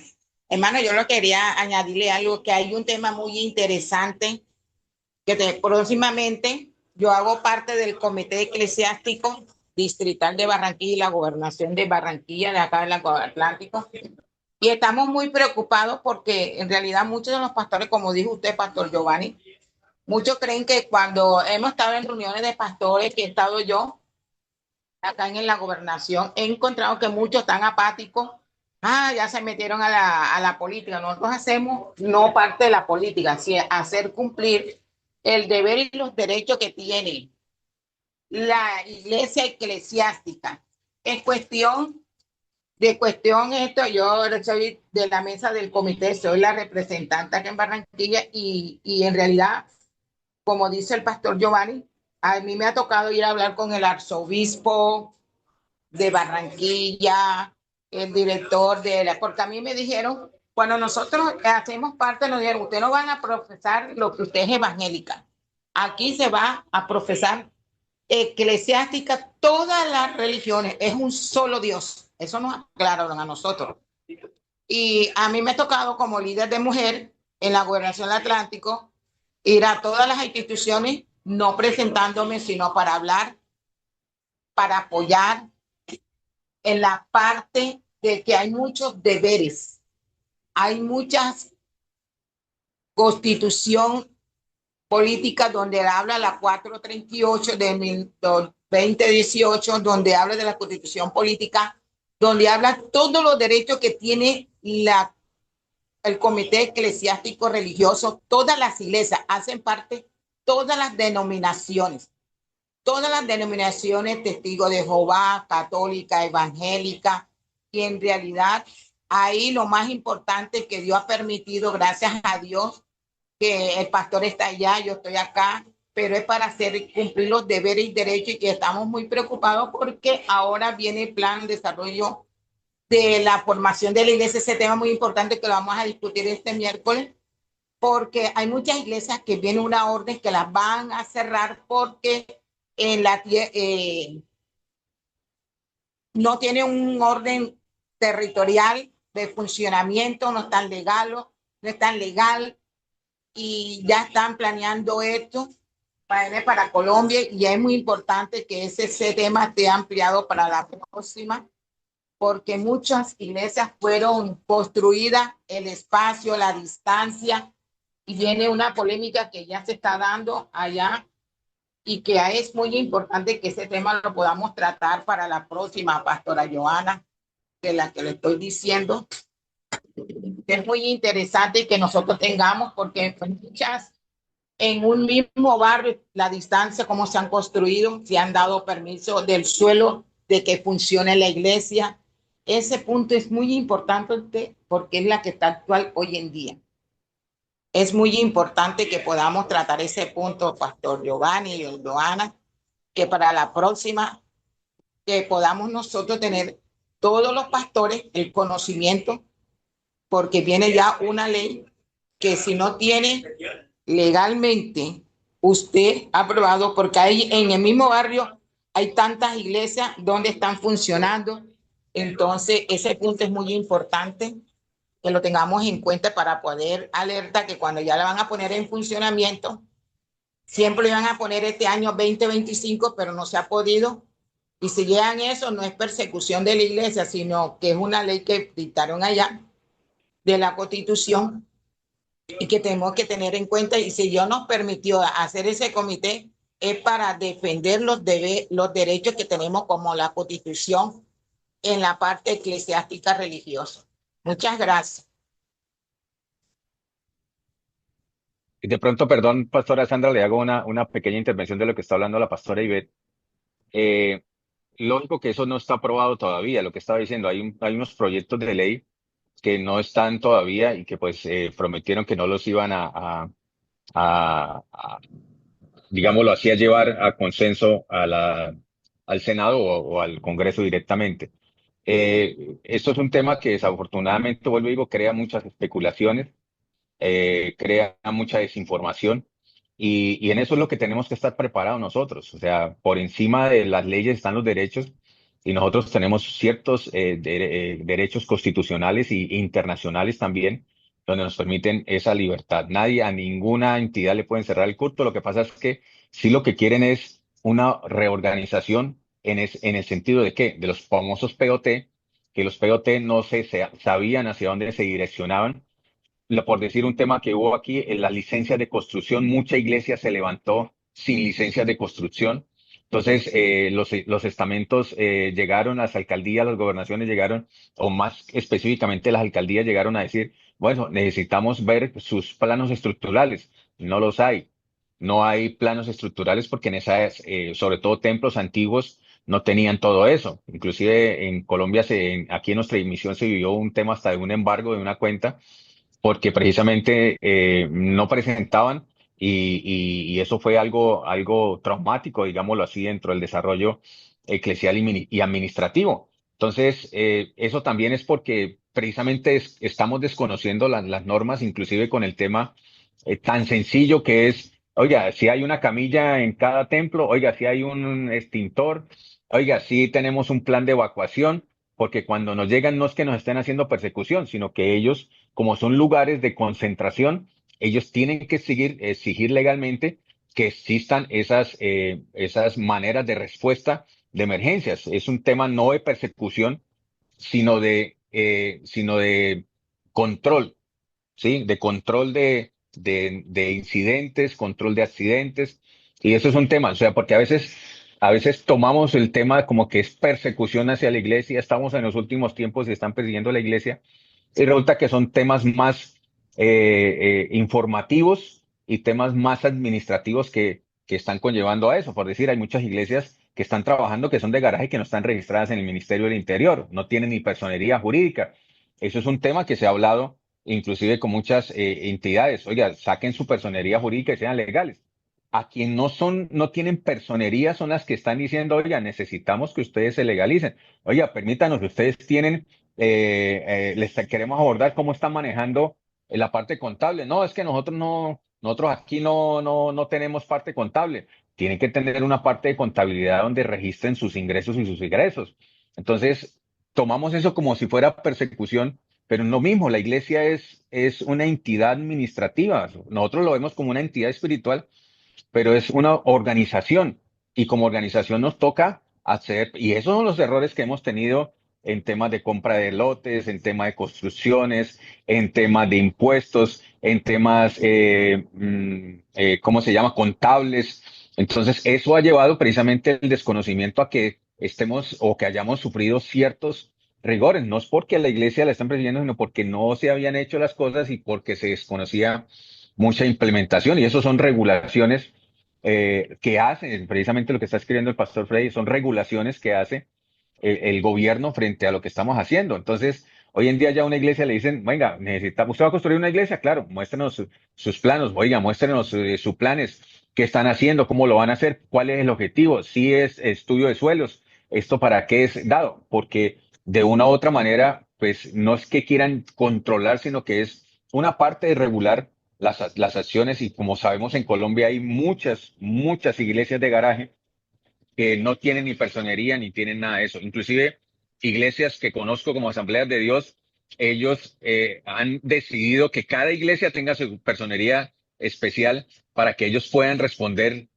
Hermano, yo lo quería añadirle algo, que hay un tema muy interesante próximamente yo hago parte del Comité Eclesiástico Distrital de Barranquilla y la Gobernación de Barranquilla, de acá del Atlántico. Y estamos muy preocupados porque en realidad muchos de los pastores, como dijo usted, Pastor Giovanni, muchos creen que cuando hemos estado en reuniones de pastores, que he estado yo acá en la gobernación, he encontrado que muchos están apáticos. Ya se metieron a la política. Nosotros hacemos no parte de la política, sino hacer cumplir el deber y los derechos que tiene la iglesia eclesiástica. Es cuestión esto, yo soy de la mesa del comité, soy la representante aquí en Barranquilla y en realidad, como dice el pastor Giovanni, a mí me ha tocado ir a hablar con el arzobispo de Barranquilla, el director porque a mí me dijeron, cuando nosotros hacemos parte, nos dijeron, ustedes no van a profesar lo que usted es evangélica. Aquí se va a profesar eclesiástica, todas las religiones, es un solo Dios. Eso nos aclararon a nosotros. Y a mí me ha tocado como líder de mujer en la Gobernación del Atlántico ir a todas las instituciones, no presentándome, sino para hablar, para apoyar en la parte de que hay muchos deberes, hay muchas constitución política donde habla la 438 de 2018, donde habla de la constitución política, donde habla todos los derechos que tiene el comité eclesiástico religioso, todas las iglesias hacen parte, todas las denominaciones, testigos de Jehová, católica, evangélica, y en realidad ahí lo más importante que Dios ha permitido, gracias a Dios, que el pastor está allá, yo estoy acá, pero es para hacer cumplir los deberes y derechos y que estamos muy preocupados porque ahora viene el plan de desarrollo de la formación de la iglesia, ese tema muy importante que lo vamos a discutir este miércoles, porque hay muchas iglesias que viene una orden que las van a cerrar porque no tiene un orden territorial de funcionamiento, no están legal, y ya están planeando esto para Colombia y es muy importante que ese tema esté ampliado para la próxima porque muchas iglesias fueron construidas, el espacio, la distancia, y viene una polémica que ya se está dando allá y que es muy importante que ese tema lo podamos tratar para la próxima, Pastora Joana, que la que le estoy diciendo, que es muy interesante que nosotros tengamos, porque muchas en un mismo barrio, la distancia, cómo se han construido, si han dado permiso del suelo de que funcione la iglesia. Ese punto es muy importante porque es la que está actual hoy en día. Es muy importante que podamos tratar ese punto, Pastor Giovanni y Joana, que para la próxima, que podamos nosotros tener todos los pastores el conocimiento, porque viene ya una ley que si no tiene legalmente usted aprobado, porque hay en el mismo barrio hay tantas iglesias donde están funcionando, entonces ese punto es muy importante que lo tengamos en cuenta para poder alerta que cuando ya la van a poner en funcionamiento, siempre lo iban a poner este año 2025, pero no se ha podido. Y si llegan eso, no es persecución de la iglesia, sino que es una ley que dictaron allá de la Constitución y que tenemos que tener en cuenta. Y si Dios nos permitió hacer ese comité, es para defender los derechos que tenemos como la Constitución en la parte eclesiástica religiosa. Muchas gracias. Y de pronto, perdón, Pastora Sandra, le hago una pequeña intervención de lo que está hablando la Pastora Ivette. Eh, Lógico que eso no está aprobado todavía, lo que estaba diciendo, hay unos proyectos de ley que no están todavía y que pues prometieron que no los iban a, digámoslo así, a llevar a consenso al Senado o al Congreso directamente. Esto es un tema que desafortunadamente, vuelvo y digo, crea muchas especulaciones, crea mucha desinformación y en eso es lo que tenemos que estar preparados nosotros. O sea, por encima de las leyes están los derechos y nosotros tenemos ciertos derechos constitucionales e internacionales también donde nos permiten esa libertad. Nadie, a ninguna entidad le pueden cerrar el culto. Lo que pasa es que sí lo que quieren es una reorganización en el sentido de qué, de los famosos POT, que los POT no sabían hacia dónde se direccionaban por decir un tema que hubo aquí, en las licencias de construcción, mucha iglesia se levantó sin licencias de construcción. Entonces, los estamentos llegaron, las alcaldías, las gobernaciones llegaron, o más específicamente las alcaldías llegaron a decir, bueno, necesitamos ver sus planos estructurales. No los hay. No hay planos estructurales porque en esas, sobre todo templos antiguos, no tenían todo eso. Inclusive en Colombia, aquí en nuestra emisión se vivió un tema hasta de un embargo de una cuenta porque precisamente no presentaban y eso fue algo traumático, digámoslo así, dentro del desarrollo eclesial y administrativo. Entonces, eso también es porque precisamente estamos desconociendo las normas, inclusive con el tema tan sencillo que es, oiga, si hay una camilla en cada templo, oiga, si hay un extintor, oiga, si tenemos un plan de evacuación, porque cuando nos llegan no es que nos estén haciendo persecución, sino que ellos como son lugares de concentración, ellos tienen que exigir legalmente que existan esas maneras de respuesta de emergencias. Es un tema no de persecución, sino de control, ¿sí? De control de incidentes, control de accidentes. Y eso es un tema, o sea, porque a veces tomamos el tema como que es persecución hacia la iglesia. Estamos en los últimos tiempos y están persiguiendo a la iglesia y resulta que son temas más informativos y temas más administrativos que están conllevando a eso. Por decir, hay muchas iglesias que están trabajando que son de garaje y que no están registradas en el Ministerio del Interior, no tienen ni personería jurídica. Eso es un tema que se ha hablado inclusive con muchas entidades. Oiga, saquen su personería jurídica y sean legales. A quien no tienen personería son las que están diciendo, oiga, necesitamos que ustedes se legalicen. Oiga, permítanos, ustedes tienen les queremos abordar cómo están manejando la parte contable. No, es que nosotros aquí no tenemos parte contable. Tienen que tener una parte de contabilidad donde registren sus ingresos y sus egresos. Entonces, tomamos eso como si fuera persecución pero no mismo, la iglesia es una entidad administrativa. Nosotros lo vemos como una entidad espiritual, pero es una organización y como organización nos toca hacer, y esos son los errores que hemos tenido en temas de compra de lotes, en temas de construcciones, en temas de impuestos, en temas, ¿cómo se llama?, contables. Entonces, eso ha llevado precisamente el desconocimiento a que estemos o que hayamos sufrido ciertos rigores. No es porque la iglesia la están persiguiendo, sino porque no se habían hecho las cosas y porque se desconocía mucha implementación. Y eso son regulaciones que hacen, precisamente lo que está escribiendo el pastor Freddy, son regulaciones que hace el gobierno frente a lo que estamos haciendo. Entonces, hoy en día ya a una iglesia le dicen, venga, necesitamos, ¿usted va a construir una iglesia? Claro, muéstrenos sus planos, oiga, muéstrenos sus planes, qué están haciendo, cómo lo van a hacer, cuál es el objetivo, si es estudio de suelos, esto para qué es dado, porque de una u otra manera, pues no es que quieran controlar, sino que es una parte de regular las acciones y como sabemos en Colombia hay muchas iglesias de garaje que no tienen ni personería ni tienen nada de eso. Inclusive iglesias que conozco como Asambleas de Dios, ellos han decidido que cada iglesia tenga su personería especial para que ellos puedan responder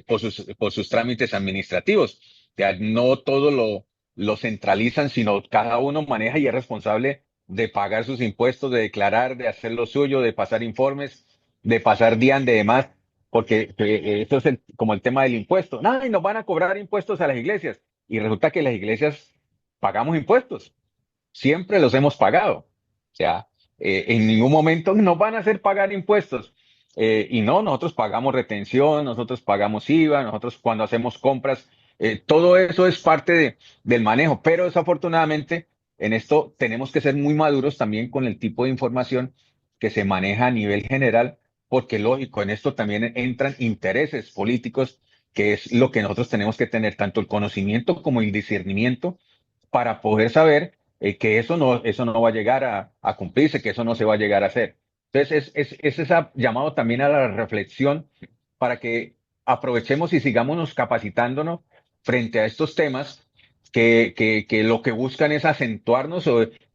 por sus trámites administrativos. O sea, no todo lo centralizan, sino cada uno maneja y es responsable de pagar sus impuestos, de declarar, de hacer lo suyo, de pasar informes, de pasar DIAN, de demás porque esto es como el tema del impuesto. Nada, y nos van a cobrar impuestos a las iglesias. Y resulta que las iglesias pagamos impuestos. Siempre los hemos pagado. O sea, en ningún momento nos van a hacer pagar impuestos. Y no, nosotros pagamos retención, nosotros pagamos IVA, nosotros cuando hacemos compras, todo eso es parte del manejo. Pero desafortunadamente, en esto tenemos que ser muy maduros también con el tipo de información que se maneja a nivel general, porque lógico, en esto también entran intereses políticos, que es lo que nosotros tenemos que tener, tanto el conocimiento como el discernimiento para poder saber que eso no va a llegar a cumplirse, que eso no se va a llegar a hacer. Entonces, es ese llamado también a la reflexión para que aprovechemos y sigamos capacitándonos frente a estos temas que lo que buscan es acentuarnos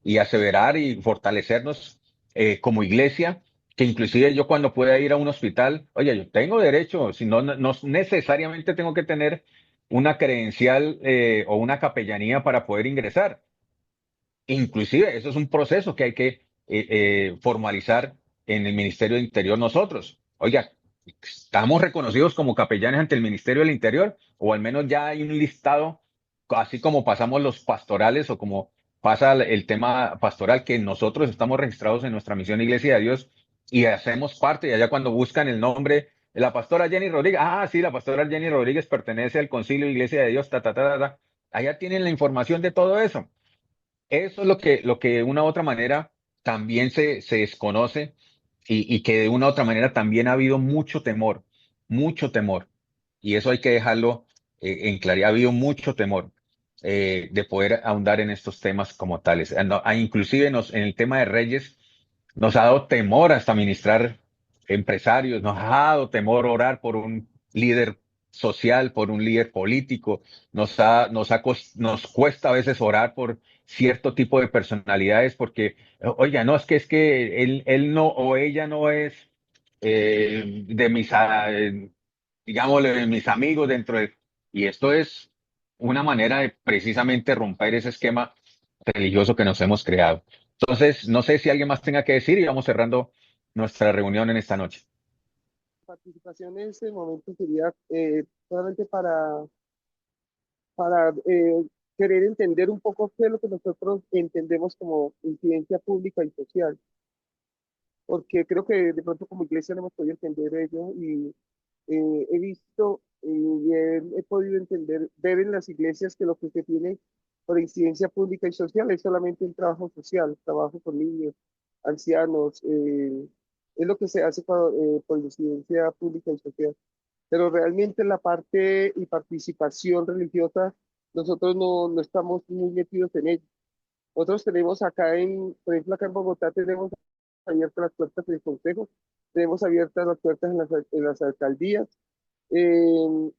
y aseverar y fortalecernos como iglesia, que inclusive yo cuando pueda ir a un hospital, oye, yo tengo derecho, si no, no necesariamente tengo que tener una credencial o una capellanía para poder ingresar. Inclusive, eso es un proceso que hay que formalizar en el Ministerio del Interior nosotros. Oiga, estamos reconocidos como capellanes ante el Ministerio del Interior, o al menos ya hay un listado, así como pasamos los pastorales o como pasa el tema pastoral, que nosotros estamos registrados en nuestra misión Iglesia de Dios y hacemos parte, y allá cuando buscan el nombre, la pastora Jenny Rodríguez, ah, sí, la pastora Jenny Rodríguez pertenece al Concilio Iglesia de Dios, allá tienen la información de todo eso. Eso es lo que de una u otra manera también se desconoce y que de una u otra manera también ha habido mucho temor. Y eso hay que dejarlo en claridad. Ha habido mucho temor de poder ahondar en estos temas como tales. Inclusive en el tema de Reyes nos ha dado temor hasta ministrar empresarios, nos ha dado temor orar por un líder social, por un líder político, nos cuesta a veces orar por cierto tipo de personalidades porque, oiga, no, es que él no o ella no es de digámosle, de mis amigos dentro de... Y esto es una manera de precisamente romper ese esquema religioso que nos hemos creado. Entonces, no sé si alguien más tenga que decir y vamos cerrando nuestra reunión en esta noche. Participación en este momento sería solamente para querer entender un poco qué es lo que nosotros entendemos como incidencia pública y social, porque creo que de pronto como iglesia no hemos podido entender ello y he visto y he podido entender, ver en las iglesias que lo que se tiene por incidencia pública y social es solamente un trabajo social, trabajo con niños, ancianos, es lo que se hace por incidencia pública y social. Pero realmente la parte y participación religiosa, nosotros no estamos muy metidos en ello. Nosotros tenemos acá por ejemplo, acá en Bogotá tenemos abiertas las puertas del consejo, tenemos abiertas las puertas en las alcaldías.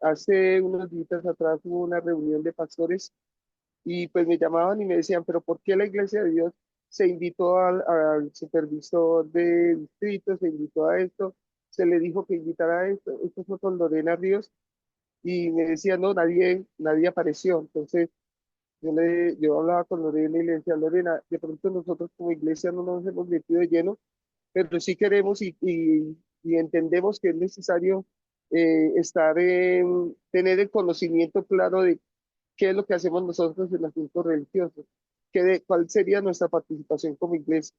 Hace unos días atrás hubo una reunión de pastores y pues me llamaban y me decían, pero ¿por qué la Iglesia de Dios se invitó al supervisor de distrito, se invitó a esto, se le dijo que invitara a esto fue con Lorena Ríos, y me decía, no, nadie apareció. Entonces yo hablaba con Lorena y le decía, Lorena, de pronto nosotros como iglesia no nos hemos metido de lleno, pero sí queremos y entendemos que es necesario tener el conocimiento claro de qué es lo que hacemos nosotros en asuntos religiosos, cuál sería nuestra participación como iglesia.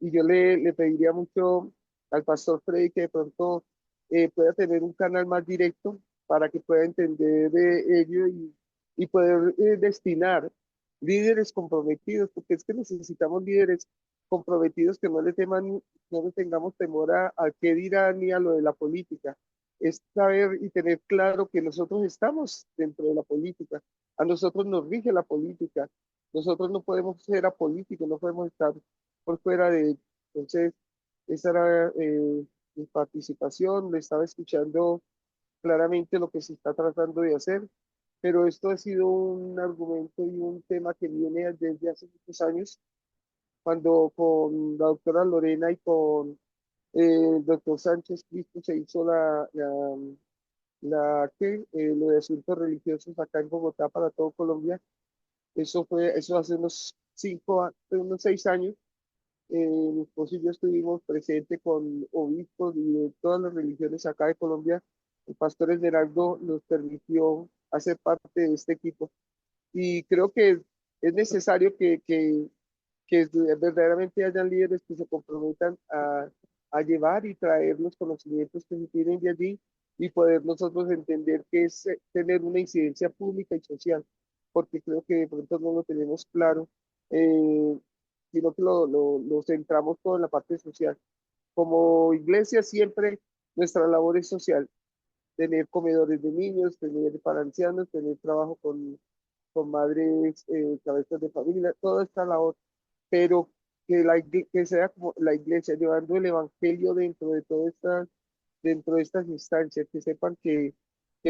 Y yo le pediría mucho al pastor Freddy que de pronto pueda tener un canal más directo para que pueda entender de ello y poder destinar líderes comprometidos, porque es que necesitamos líderes comprometidos que no le tengamos temor a qué dirán ni a lo de la política. Es saber y tener claro que nosotros estamos dentro de la política, a nosotros nos rige la política, nosotros no podemos ser apolíticos, no podemos estar por fuera de... Entonces, esa era mi participación, le estaba escuchando claramente lo que se está tratando de hacer, pero esto ha sido un argumento y un tema que viene desde hace muchos años, cuando con la doctora Lorena y con el doctor Sánchez Cristo se hizo lo de asuntos religiosos acá en Bogotá para todo Colombia. Eso hace unos 6 años. Mi esposo y yo estuvimos presentes con obispos y de todas las religiones acá de Colombia. El pastor Esmeraldo nos permitió hacer parte de este equipo. Y creo que es necesario que verdaderamente hayan líderes que se comprometan a llevar y traer los conocimientos que se tienen de allí y poder nosotros entender qué es tener una incidencia pública y social, porque creo que de pronto no lo tenemos claro, eh, sino que lo centramos todo en la parte social. Como iglesia siempre nuestra labor es social, tener comedores de niños, tener para ancianos, tener trabajo con madres, cabezas de familia, toda esta labor, pero que sea como la iglesia llevando el evangelio dentro de estas instancias, que sepan que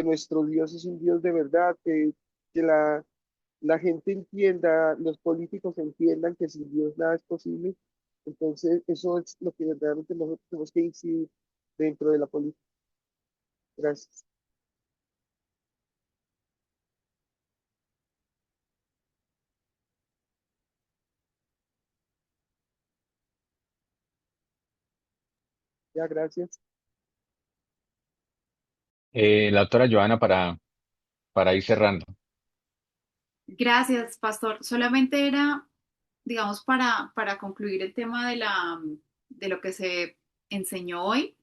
nuestro Dios es un Dios de verdad, que la gente entienda, los políticos entiendan que sin Dios nada es posible. Entonces, eso es lo que verdaderamente nosotros tenemos que incidir dentro de la política. Gracias. Ya, gracias. La doctora Joana para ir cerrando. Gracias, pastor. Solamente era, digamos, para concluir el tema de lo que se enseñó hoy,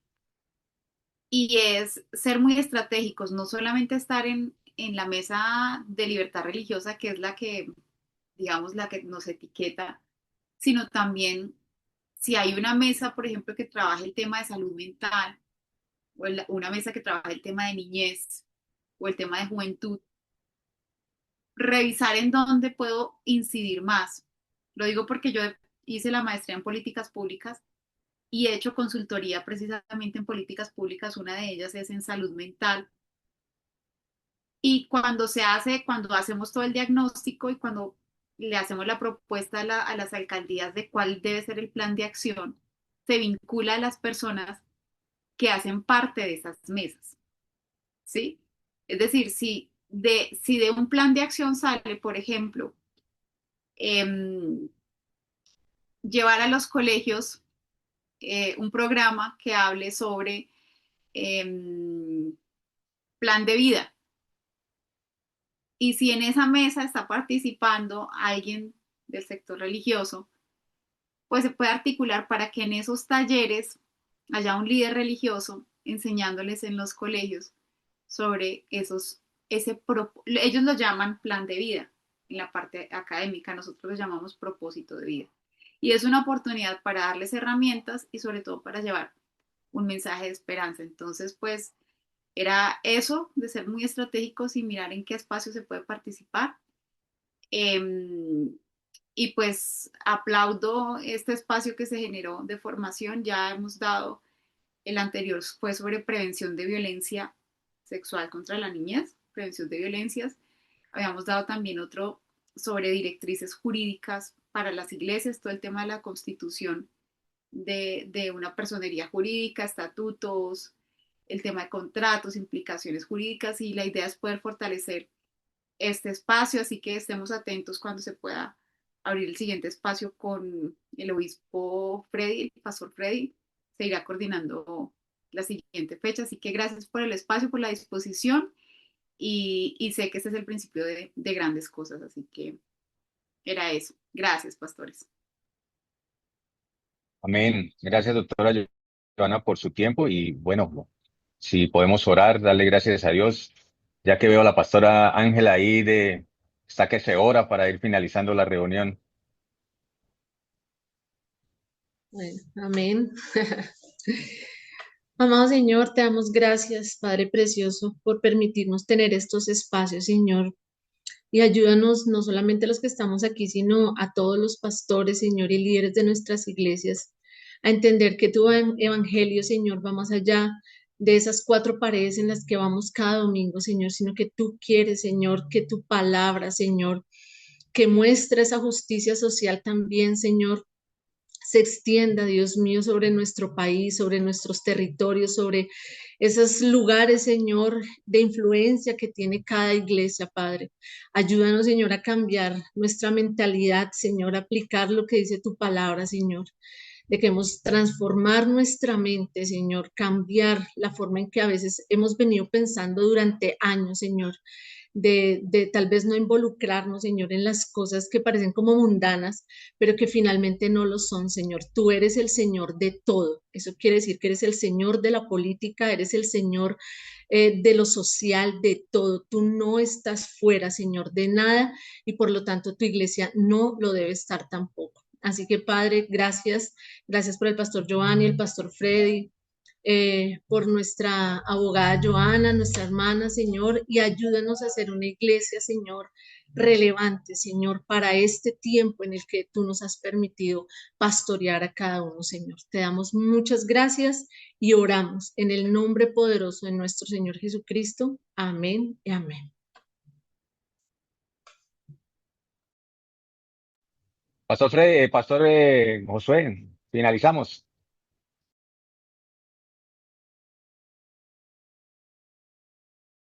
y es ser muy estratégicos, no solamente estar en la mesa de libertad religiosa, que es la que, digamos, la que nos etiqueta, sino también si hay una mesa, por ejemplo, que trabaje el tema de salud mental, o una mesa que trabaje el tema de niñez, o el tema de juventud, revisar en dónde puedo incidir más. Lo digo porque yo hice la maestría en políticas públicas y he hecho consultoría precisamente en políticas públicas. Una de ellas es en salud mental. Y cuando hacemos todo el diagnóstico y cuando le hacemos la propuesta a las alcaldías de cuál debe ser el plan de acción, se vincula a las personas que hacen parte de esas mesas, ¿sí? Es decir, si de un plan de acción sale, por ejemplo, em, llevar a los colegios un programa que hable sobre em, plan de vida. Y si en esa mesa está participando alguien del sector religioso, pues se puede articular para que en esos talleres haya un líder religioso enseñándoles en los colegios sobre ellos lo llaman plan de vida en la parte académica, nosotros lo llamamos propósito de vida. Y es una oportunidad para darles herramientas y sobre todo para llevar un mensaje de esperanza. Entonces, pues era eso de ser muy estratégicos y mirar en qué espacio se puede participar. Eh, y pues aplaudo este espacio que se generó de formación. Ya hemos dado, el anterior fue sobre prevención de violencia sexual contra la niñez, prevención de violencias. Habíamos dado también otro sobre directrices jurídicas para las iglesias, todo el tema de la constitución de una personería jurídica, estatutos, el tema de contratos, implicaciones jurídicas, y la idea es poder fortalecer este espacio, así que estemos atentos cuando se pueda abrir el siguiente espacio con el obispo Freddy, el pastor Freddy, se irá coordinando la siguiente fecha, así que gracias por el espacio, por la disposición, y sé que este es el principio de grandes cosas, así que era eso. Gracias, pastores. Amén. Gracias, doctora Joana, por su tiempo y bueno, si podemos orar, darle gracias a Dios, ya que veo a la pastora Ángela ahí está que se ora para ir finalizando la reunión. Bueno, amén. Amado Señor, te damos gracias, Padre Precioso, por permitirnos tener estos espacios, Señor. Y ayúdanos no solamente a los que estamos aquí, sino a todos los pastores, Señor, y líderes de nuestras iglesias, a entender que tu evangelio, Señor, va más allá de esas cuatro paredes en las que vamos cada domingo, Señor, sino que tú quieres, Señor, que tu palabra, Señor, que muestra esa justicia social también, Señor, se extienda, Dios mío, sobre nuestro país, sobre nuestros territorios, sobre esos lugares, Señor, de influencia que tiene cada iglesia, Padre. Ayúdanos, Señor, a cambiar nuestra mentalidad, Señor, a aplicar lo que dice tu palabra, Señor. Debemos transformar nuestra mente, Señor, cambiar la forma en que a veces hemos venido pensando durante años, Señor, de tal vez no involucrarnos, Señor, en las cosas que parecen como mundanas, pero que finalmente no lo son, Señor. Tú eres el Señor de todo. Eso quiere decir que eres el Señor de la política, eres el Señor de lo social, de todo. Tú no estás fuera, Señor, de nada, y por lo tanto tu iglesia no lo debe estar tampoco. Así que, Padre, gracias. Gracias por el pastor Giovanni, el pastor Freddy, por nuestra abogada Joana, nuestra hermana, Señor, y ayúdanos a hacer una iglesia, Señor, relevante, Señor, para este tiempo en el que tú nos has permitido pastorear a cada uno, Señor. Te damos muchas gracias y oramos en el nombre poderoso de nuestro Señor Jesucristo. Amén y amén. Pastor Josué, finalizamos.